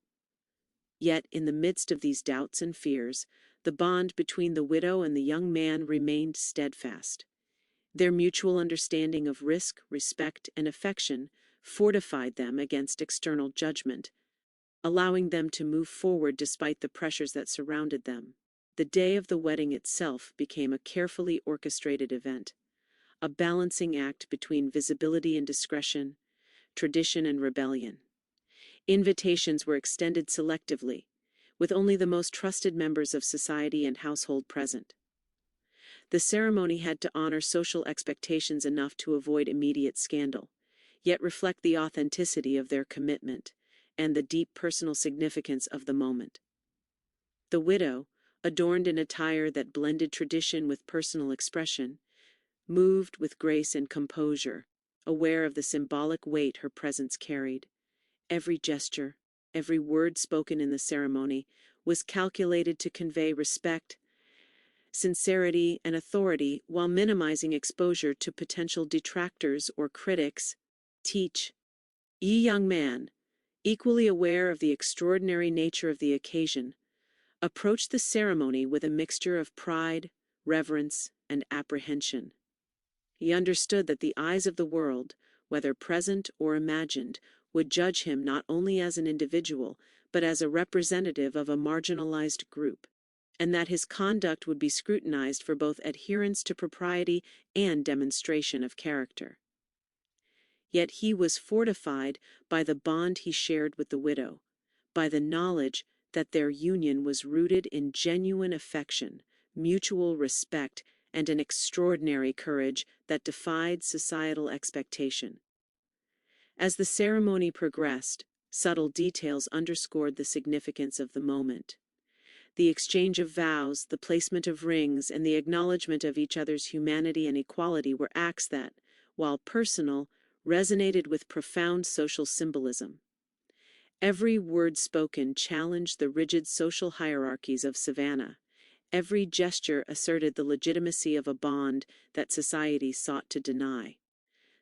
[SPEAKER 1] Yet, in the midst of these doubts and fears, the bond between the widow and the young man remained steadfast. Their mutual understanding of risk, respect, and affection fortified them against external judgment, allowing them to move forward despite the pressures that surrounded them. The day of the wedding itself became a carefully orchestrated event, a balancing act between visibility and discretion, tradition and rebellion. Invitations were extended selectively, with only the most trusted members of society and household present. The ceremony had to honor social expectations enough to avoid immediate scandal, yet reflect the authenticity of their commitment and the deep personal significance of the moment. The widow, adorned in attire that blended tradition with personal expression, moved with grace and composure, aware of the symbolic weight her presence carried. Every gesture, every word spoken in the ceremony was calculated to convey respect, sincerity, and authority while minimizing exposure to potential detractors or critics. Teach. Ye young man, equally aware of the extraordinary nature of the occasion, approached the ceremony with a mixture of pride, reverence, and apprehension. He understood that the eyes of the world, whether present or imagined, would judge him not only as an individual, but as a representative of a marginalized group, and that his conduct would be scrutinized for both adherence to propriety and demonstration of character. Yet he was fortified by the bond he shared with the widow, by the knowledge that their union was rooted in genuine affection, mutual respect, and an extraordinary courage that defied societal expectation. As the ceremony progressed, subtle details underscored the significance of the moment. The exchange of vows, the placement of rings, and the acknowledgement of each other's humanity and equality were acts that, while personal, resonated with profound social symbolism. Every word spoken challenged the rigid social hierarchies of Savannah. Every gesture asserted the legitimacy of a bond that society sought to deny.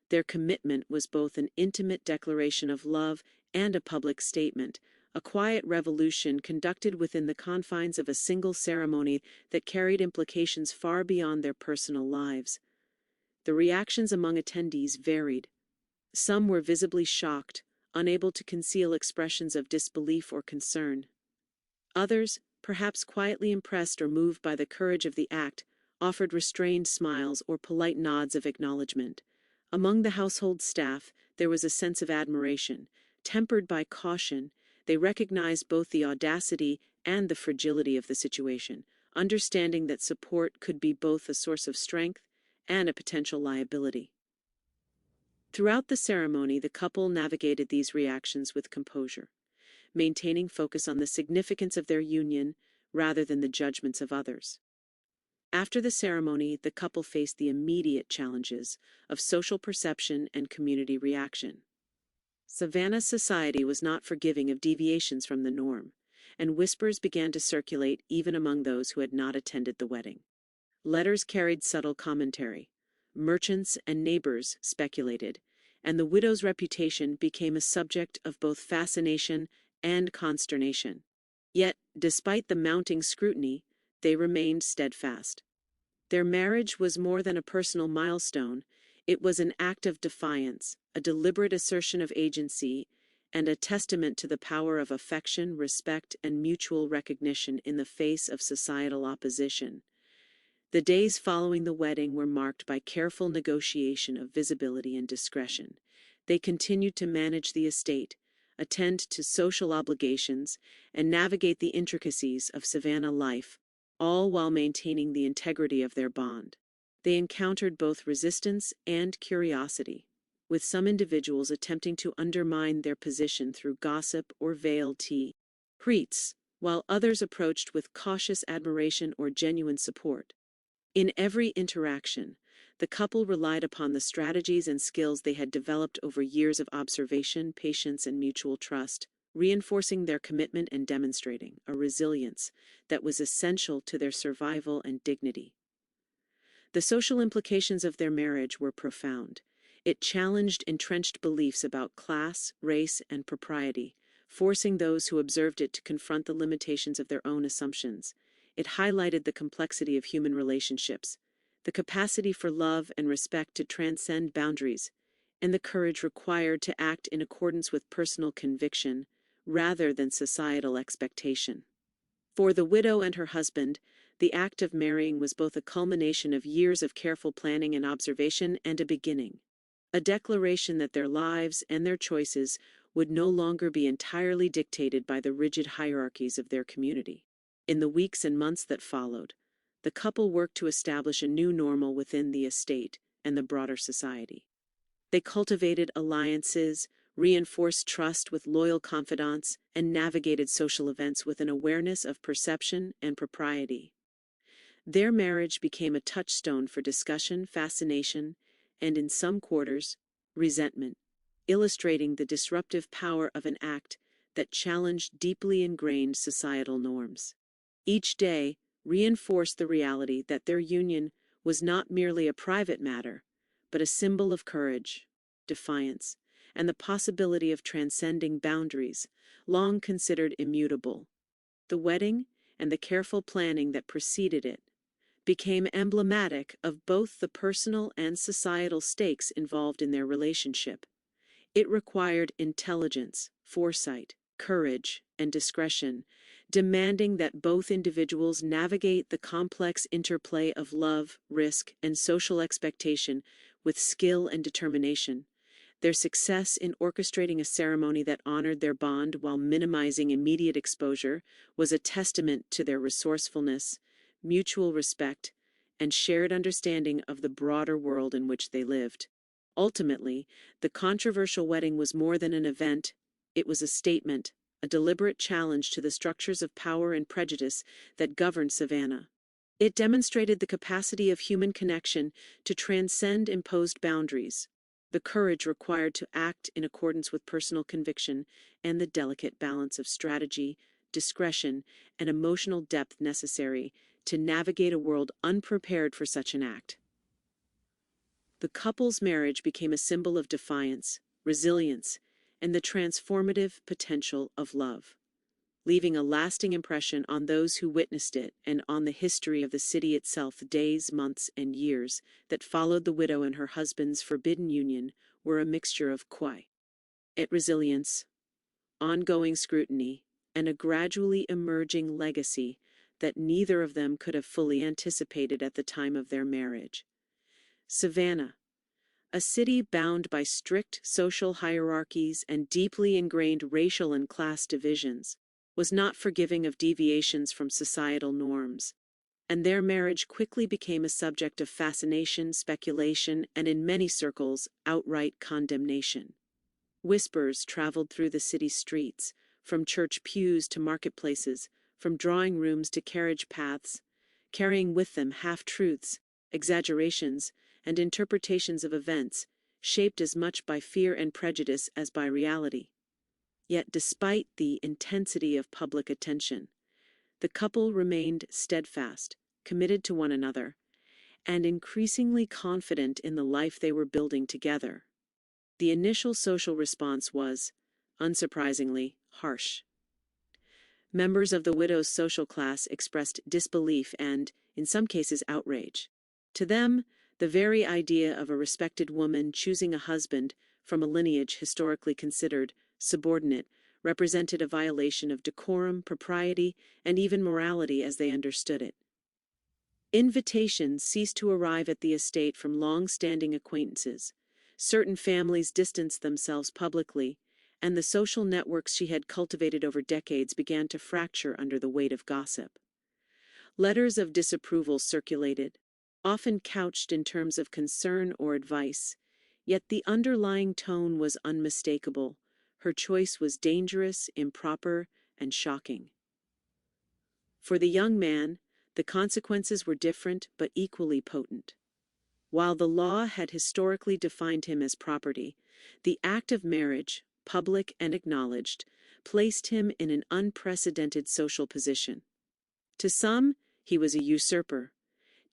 [SPEAKER 1] Their commitment was both an intimate declaration of love and a public statement, a quiet revolution conducted within the confines of a single ceremony that carried implications far beyond their personal lives. The reactions among attendees varied. Some were visibly shocked, unable to conceal expressions of disbelief or concern. Others, perhaps quietly impressed or moved by the courage of the act, offered restrained smiles or polite nods of acknowledgement. Among the household staff, there was a sense of admiration, tempered by caution. They recognized both the audacity and the fragility of the situation, understanding that support could be both a source of strength and a potential liability. Throughout the ceremony, the couple navigated these reactions with composure, maintaining focus on the significance of their union rather than the judgments of others. After the ceremony, the couple faced the immediate challenges of social perception and community reaction. Savannah's society was not forgiving of deviations from the norm, and whispers began to circulate even among those who had not attended the wedding. Letters carried subtle commentary. Merchants and neighbors speculated, and the widow's reputation became a subject of both fascination and consternation. Yet, despite the mounting scrutiny, they remained steadfast. Their marriage was more than a personal milestone. It was an act of defiance, a deliberate assertion of agency, and a testament to the power of affection, respect, and mutual recognition in the face of societal opposition. The days following the wedding were marked by careful negotiation of visibility and discretion. They continued to manage the estate, attend to social obligations, and navigate the intricacies of Savannah life, all while maintaining the integrity of their bond. They encountered both resistance and curiosity, with some individuals attempting to undermine their position through gossip or veiled treats, while others approached with cautious admiration or genuine support. In every interaction, the couple relied upon the strategies and skills they had developed over years of observation, patience, and mutual trust, reinforcing their commitment and demonstrating a resilience that was essential to their survival and dignity. The social implications of their marriage were profound. It challenged entrenched beliefs about class, race, and propriety, forcing those who observed it to confront the limitations of their own assumptions. It highlighted the complexity of human relationships, the capacity for love and respect to transcend boundaries, and the courage required to act in accordance with personal conviction rather than societal expectation. For the widow and her husband, the act of marrying was both a culmination of years of careful planning and observation and a beginning, a declaration that their lives and their choices would no longer be entirely dictated by the rigid hierarchies of their community. In the weeks and months that followed, the couple worked to establish a new normal within the estate and the broader society. They cultivated alliances, reinforced trust with loyal confidants, and navigated social events with an awareness of perception and propriety. Their marriage became a touchstone for discussion, fascination, and in some quarters, resentment, illustrating the disruptive power of an act that challenged deeply ingrained societal norms. Each day reinforced the reality that their union was not merely a private matter, but a symbol of courage, defiance, and the possibility of transcending boundaries, long considered immutable. The wedding, and the careful planning that preceded it, became emblematic of both the personal and societal stakes involved in their relationship. It required intelligence, foresight, courage, and discretion, demanding that both individuals navigate the complex interplay of love, risk, and social expectation with skill and determination. Their success in orchestrating a ceremony that honored their bond while minimizing immediate exposure was a testament to their resourcefulness, mutual respect, and shared understanding of the broader world in which they lived. Ultimately, the controversial wedding was more than an event, it was a statement, a deliberate challenge to the structures of power and prejudice that governed Savannah. It demonstrated the capacity of human connection to transcend imposed boundaries, the courage required to act in accordance with personal conviction, and the delicate balance of strategy, discretion, and emotional depth necessary to navigate a world unprepared for such an act. The couple's marriage became a symbol of defiance, resilience, and the transformative potential of love, leaving a lasting impression on those who witnessed it and on the history of the city itself. The days, months, and years that followed the widow and her husband's forbidden union were a mixture of quiet resilience, ongoing scrutiny, and a gradually emerging legacy that neither of them could have fully anticipated at the time of their marriage. Savannah, a city bound by strict social hierarchies and deeply ingrained racial and class divisions, was not forgiving of deviations from societal norms, and their marriage quickly became a subject of fascination, speculation, and in many circles, outright condemnation. Whispers traveled through the city's streets, from church pews to marketplaces, from drawing rooms to carriage paths, carrying with them half-truths, exaggerations, and interpretations of events, shaped as much by fear and prejudice as by reality. Yet despite the intensity of public attention, the couple remained steadfast, committed to one another, and increasingly confident in the life they were building together. The initial social response was, unsurprisingly, harsh. Members of the widow's social class expressed disbelief and, in some cases, outrage. To them, the very idea of a respected woman choosing a husband from a lineage historically considered subordinate represented a violation of decorum, propriety, and even morality as they understood it. Invitations ceased to arrive at the estate from long-standing acquaintances. Certain families distanced themselves publicly, and the social networks she had cultivated over decades began to fracture under the weight of gossip. Letters of disapproval circulated, often couched in terms of concern or advice, yet the underlying tone was unmistakable. Her choice was dangerous, improper, and shocking. For the young man, the consequences were different but equally potent. While the law had historically defined him as property, the act of marriage, public and acknowledged, placed him in an unprecedented social position. To some, he was a usurper,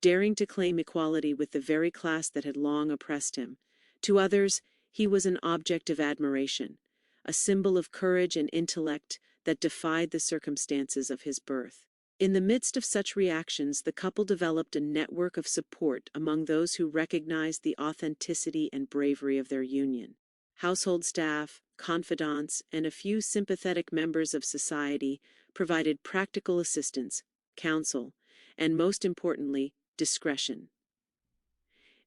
[SPEAKER 1] daring to claim equality with the very class that had long oppressed him. To others, he was an object of admiration, a symbol of courage and intellect that defied the circumstances of his birth. In the midst of such reactions, the couple developed a network of support among those who recognized the authenticity and bravery of their union. Household staff, confidants, and a few sympathetic members of society provided practical assistance, counsel, and most importantly, discretion.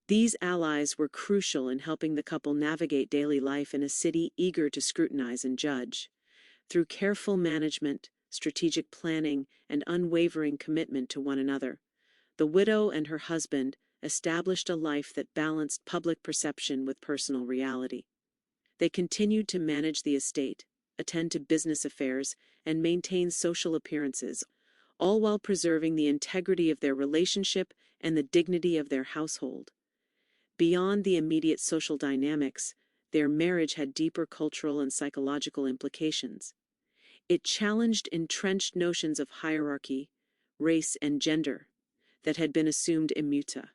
[SPEAKER 1] These allies were crucial in helping the couple navigate daily life in a city eager to scrutinize and judge. Through careful management, strategic planning, and unwavering commitment to one another, the widow and her husband established a life that balanced public perception with personal reality. They continued to manage the estate, attend to business affairs, and maintain social appearances, all while preserving the integrity of their relationship and the dignity of their household. Beyond the immediate social dynamics, their marriage had deeper cultural and psychological implications. It challenged entrenched notions of hierarchy, race, and gender that had been assumed immuta.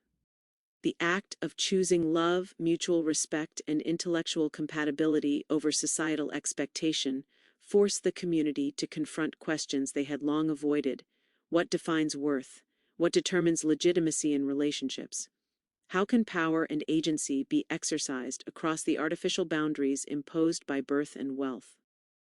[SPEAKER 1] The act of choosing love, mutual respect, and intellectual compatibility over societal expectation forced the community to confront questions they had long avoided. What defines worth? What determines legitimacy in relationships? How can power and agency be exercised across the artificial boundaries imposed by birth and wealth?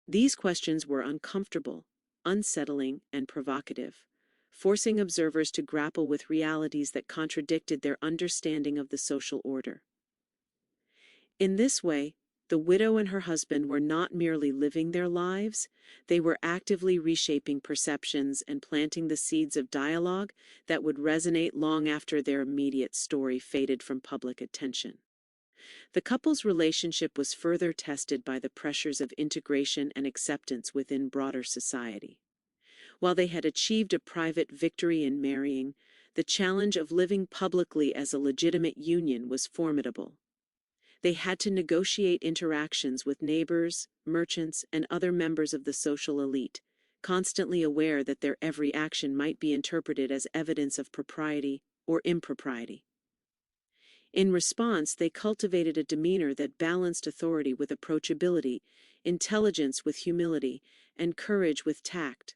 [SPEAKER 1] These questions were uncomfortable, unsettling, and provocative, forcing observers to grapple with realities that contradicted their understanding of the social order. In this way, the widow and her husband were not merely living their lives, they were actively reshaping perceptions and planting the seeds of dialogue that would resonate long after their immediate story faded from public attention. The couple's relationship was further tested by the pressures of integration and acceptance within broader society. While they had achieved a private victory in marrying, the challenge of living publicly as a legitimate union was formidable. They had to negotiate interactions with neighbors, merchants, and other members of the social elite, constantly aware that their every action might be interpreted as evidence of propriety or impropriety. In response, they cultivated a demeanor that balanced authority with approachability, intelligence with humility, and courage with tact.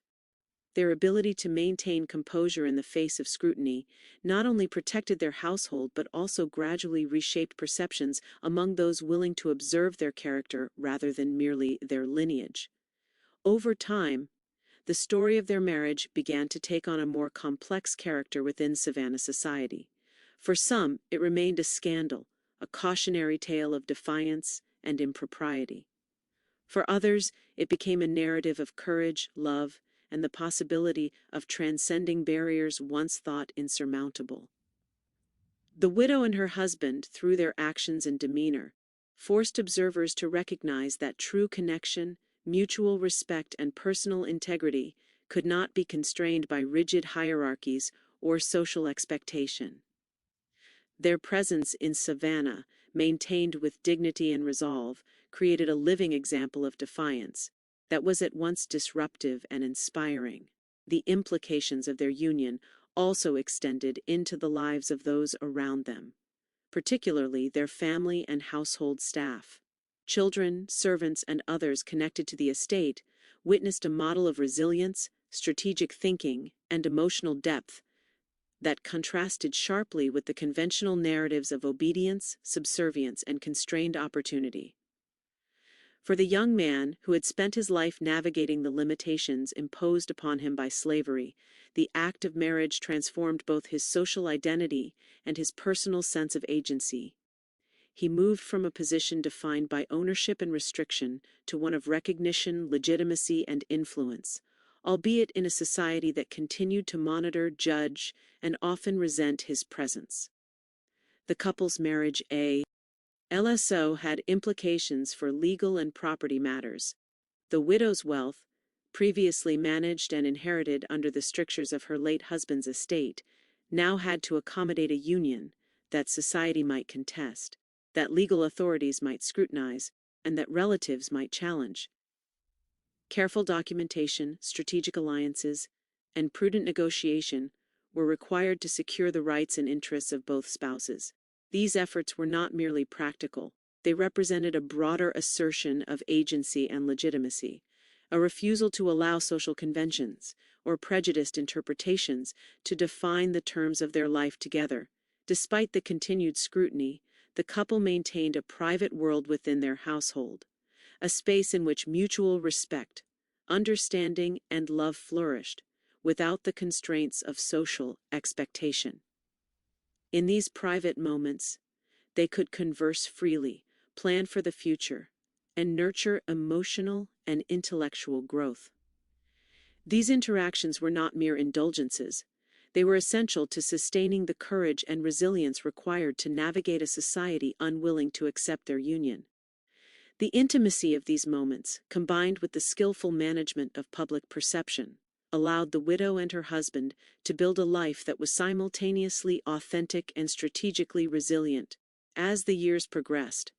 [SPEAKER 1] Their ability to maintain composure in the face of scrutiny not only protected their household but also gradually reshaped perceptions among those willing to observe their character rather than merely their lineage. Over time, the story of their marriage began to take on a more complex character within Savannah society. For some, it remained a scandal, a cautionary tale of defiance and impropriety. For others, it became a narrative of courage, love, and the possibility of transcending barriers once thought insurmountable. The widow and her husband, through their actions and demeanor, forced observers to recognize that true connection, mutual respect, and personal integrity could not be constrained by rigid hierarchies or social expectation. Their presence in Savannah, maintained with dignity and resolve, created a living example of defiance that was at once disruptive and inspiring. The implications of their union also extended into the lives of those around them, particularly their family and household staff. Children, servants, and others connected to the estate witnessed a model of resilience, strategic thinking, and emotional depth that contrasted sharply with the conventional narratives of obedience, subservience, and constrained opportunity. For the young man, who had spent his life navigating the limitations imposed upon him by slavery, the act of marriage transformed both his social identity and his personal sense of agency. He moved from a position defined by ownership and restriction to one of recognition, legitimacy, and influence, albeit in a society that continued to monitor, judge, and often resent his presence. The couple's marriage, LSO, had implications for legal and property matters. The widow's wealth, previously managed and inherited under the strictures of her late husband's estate, now had to accommodate a union that society might contest, that legal authorities might scrutinize, and that relatives might challenge. Careful documentation, strategic alliances, and prudent negotiation were required to secure the rights and interests of both spouses. These efforts were not merely practical, they represented a broader assertion of agency and legitimacy, a refusal to allow social conventions or prejudiced interpretations to define the terms of their life together. Despite the continued scrutiny, the couple maintained a private world within their household, a space in which mutual respect, understanding, and love flourished, without the constraints of social expectation. In these private moments, they could converse freely, plan for the future, and nurture emotional and intellectual growth. These interactions were not mere indulgences. They were essential to sustaining the courage and resilience required to navigate a society unwilling to accept their union. The intimacy of these moments, combined with the skillful management of public perception, allowed the widow and her husband to build a life that was simultaneously authentic and strategically resilient. As the years progressed,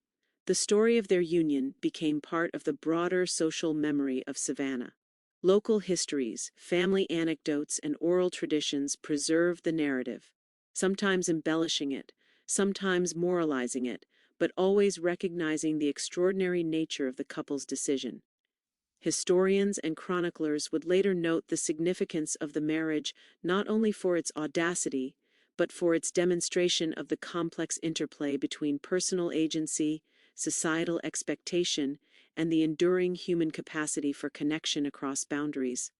[SPEAKER 1] the story of their union became part of the broader social memory of Savannah. Local histories, family anecdotes, and oral traditions preserved the narrative, sometimes embellishing it, sometimes moralizing it, but always recognizing the extraordinary nature of the couple's decision. Historians and chroniclers would later note the significance of the marriage not only for its audacity, but for its demonstration of the complex interplay between personal agency, societal expectation, and the enduring human capacity for connection across boundaries.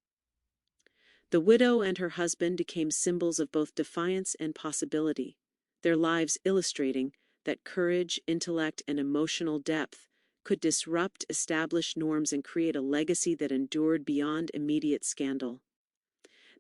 [SPEAKER 1] The widow and her husband became symbols of both defiance and possibility, their lives illustrating that courage, intellect, and emotional depth could disrupt established norms and create a legacy that endured beyond immediate scandal.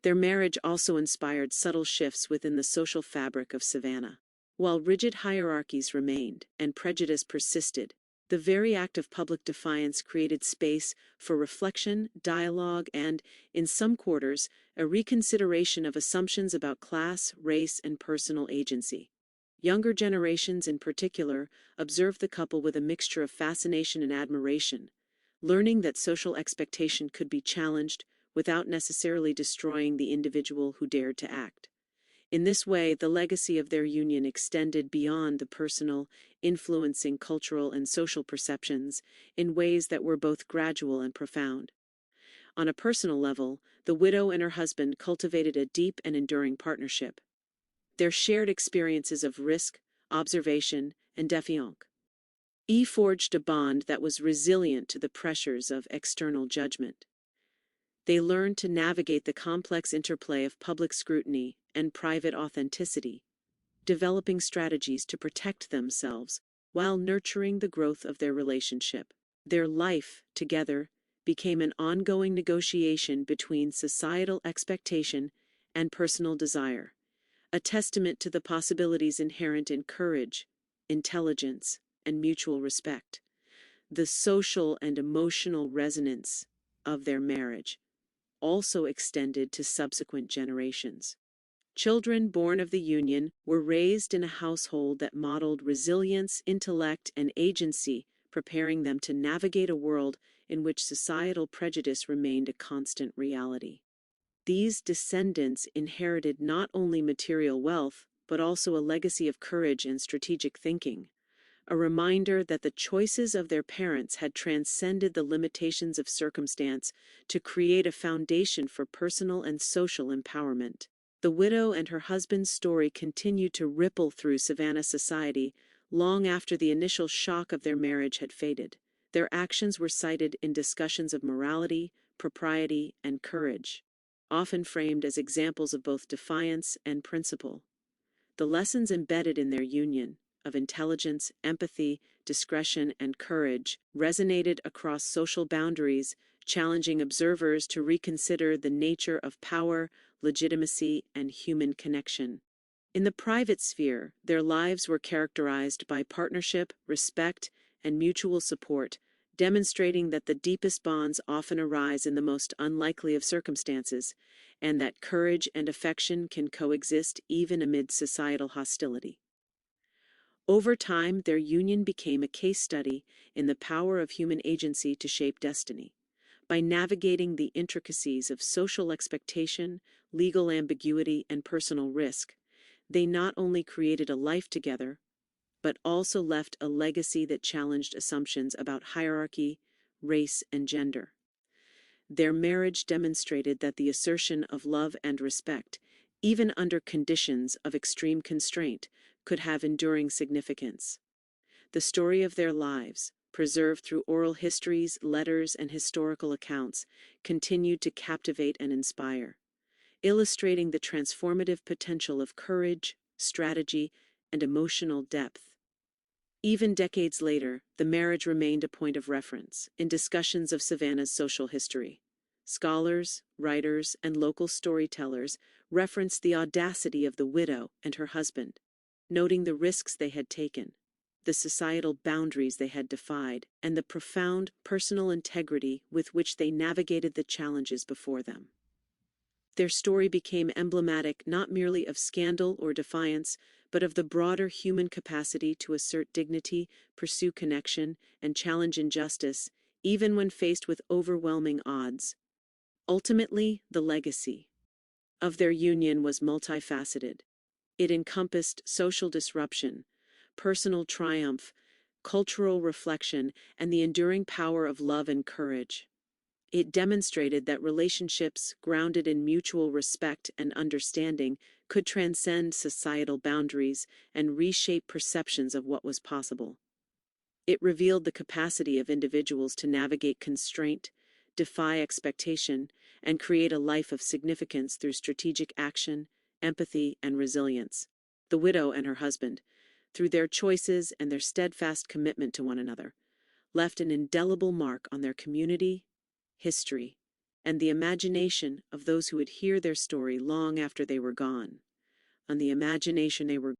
[SPEAKER 1] Their marriage also inspired subtle shifts within the social fabric of Savannah. While rigid hierarchies remained and prejudice persisted, the very act of public defiance created space for reflection, dialogue, and, in some quarters, a reconsideration of assumptions about class, race, and personal agency. Younger generations in particular observed the couple with a mixture of fascination and admiration, learning that social expectation could be challenged without necessarily destroying the individual who dared to act. In this way, the legacy of their union extended beyond the personal, influencing cultural and social perceptions in ways that were both gradual and profound. On a personal level, the widow and her husband cultivated a deep and enduring partnership. Their shared experiences of risk, observation, and défiance forged a bond that was resilient to the pressures of external judgment. They learned to navigate the complex interplay of public scrutiny and private authenticity, developing strategies to protect themselves while nurturing the growth of their relationship. Their life, together, became an ongoing negotiation between societal expectation and personal desire, a testament to the possibilities inherent in courage, intelligence, and mutual respect. The social and emotional resonance of their marriage also extended to subsequent generations. Children born of the union were raised in a household that modeled resilience, intellect, and agency, preparing them to navigate a world in which societal prejudice remained a constant reality. These descendants inherited not only material wealth, but also a legacy of courage and strategic thinking, a reminder that the choices of their parents had transcended the limitations of circumstance to create a foundation for personal and social empowerment. The widow and her husband's story continued to ripple through Savannah society long after the initial shock of their marriage had faded. Their actions were cited in discussions of morality, propriety, and courage, often framed as examples of both defiance and principle. The lessons embedded in their union, of intelligence, empathy, discretion, and courage, resonated across social boundaries, challenging observers to reconsider the nature of power, legitimacy, and human connection. In the private sphere, their lives were characterized by partnership, respect, and mutual support, demonstrating that the deepest bonds often arise in the most unlikely of circumstances, and that courage and affection can coexist even amid societal hostility. Over time, their union became a case study in the power of human agency to shape destiny. By navigating the intricacies of social expectation, legal ambiguity, and personal risk, they not only created a life together, but also left a legacy that challenged assumptions about hierarchy, race, and gender. Their marriage demonstrated that the assertion of love and respect, even under conditions of extreme constraint, could have enduring significance. The story of their lives, preserved through oral histories, letters, and historical accounts, continued to captivate and inspire, illustrating the transformative potential of courage, strategy, and emotional depth. Even decades later, the marriage remained a point of reference in discussions of Savannah's social history. Scholars, writers, and local storytellers referenced the audacity of the widow and her husband, noting the risks they had taken, the societal boundaries they had defied, and the profound personal integrity with which they navigated the challenges before them. Their story became emblematic not merely of scandal or defiance, but of the broader human capacity to assert dignity, pursue connection, and challenge injustice, even when faced with overwhelming odds. Ultimately, the legacy of their union was multifaceted. It encompassed social disruption, personal triumph, cultural reflection, and the enduring power of love and courage. It demonstrated that relationships grounded in mutual respect and understanding could transcend societal boundaries and reshape perceptions of what was possible. It revealed the capacity of individuals to navigate constraint, defy expectation, and create a life of significance through strategic action, empathy, and resilience. The widow and her husband, through their choices and their steadfast commitment to one another, left an indelible mark on their community, history, and the imagination of those who would hear their story long after they were gone. On the imagination they were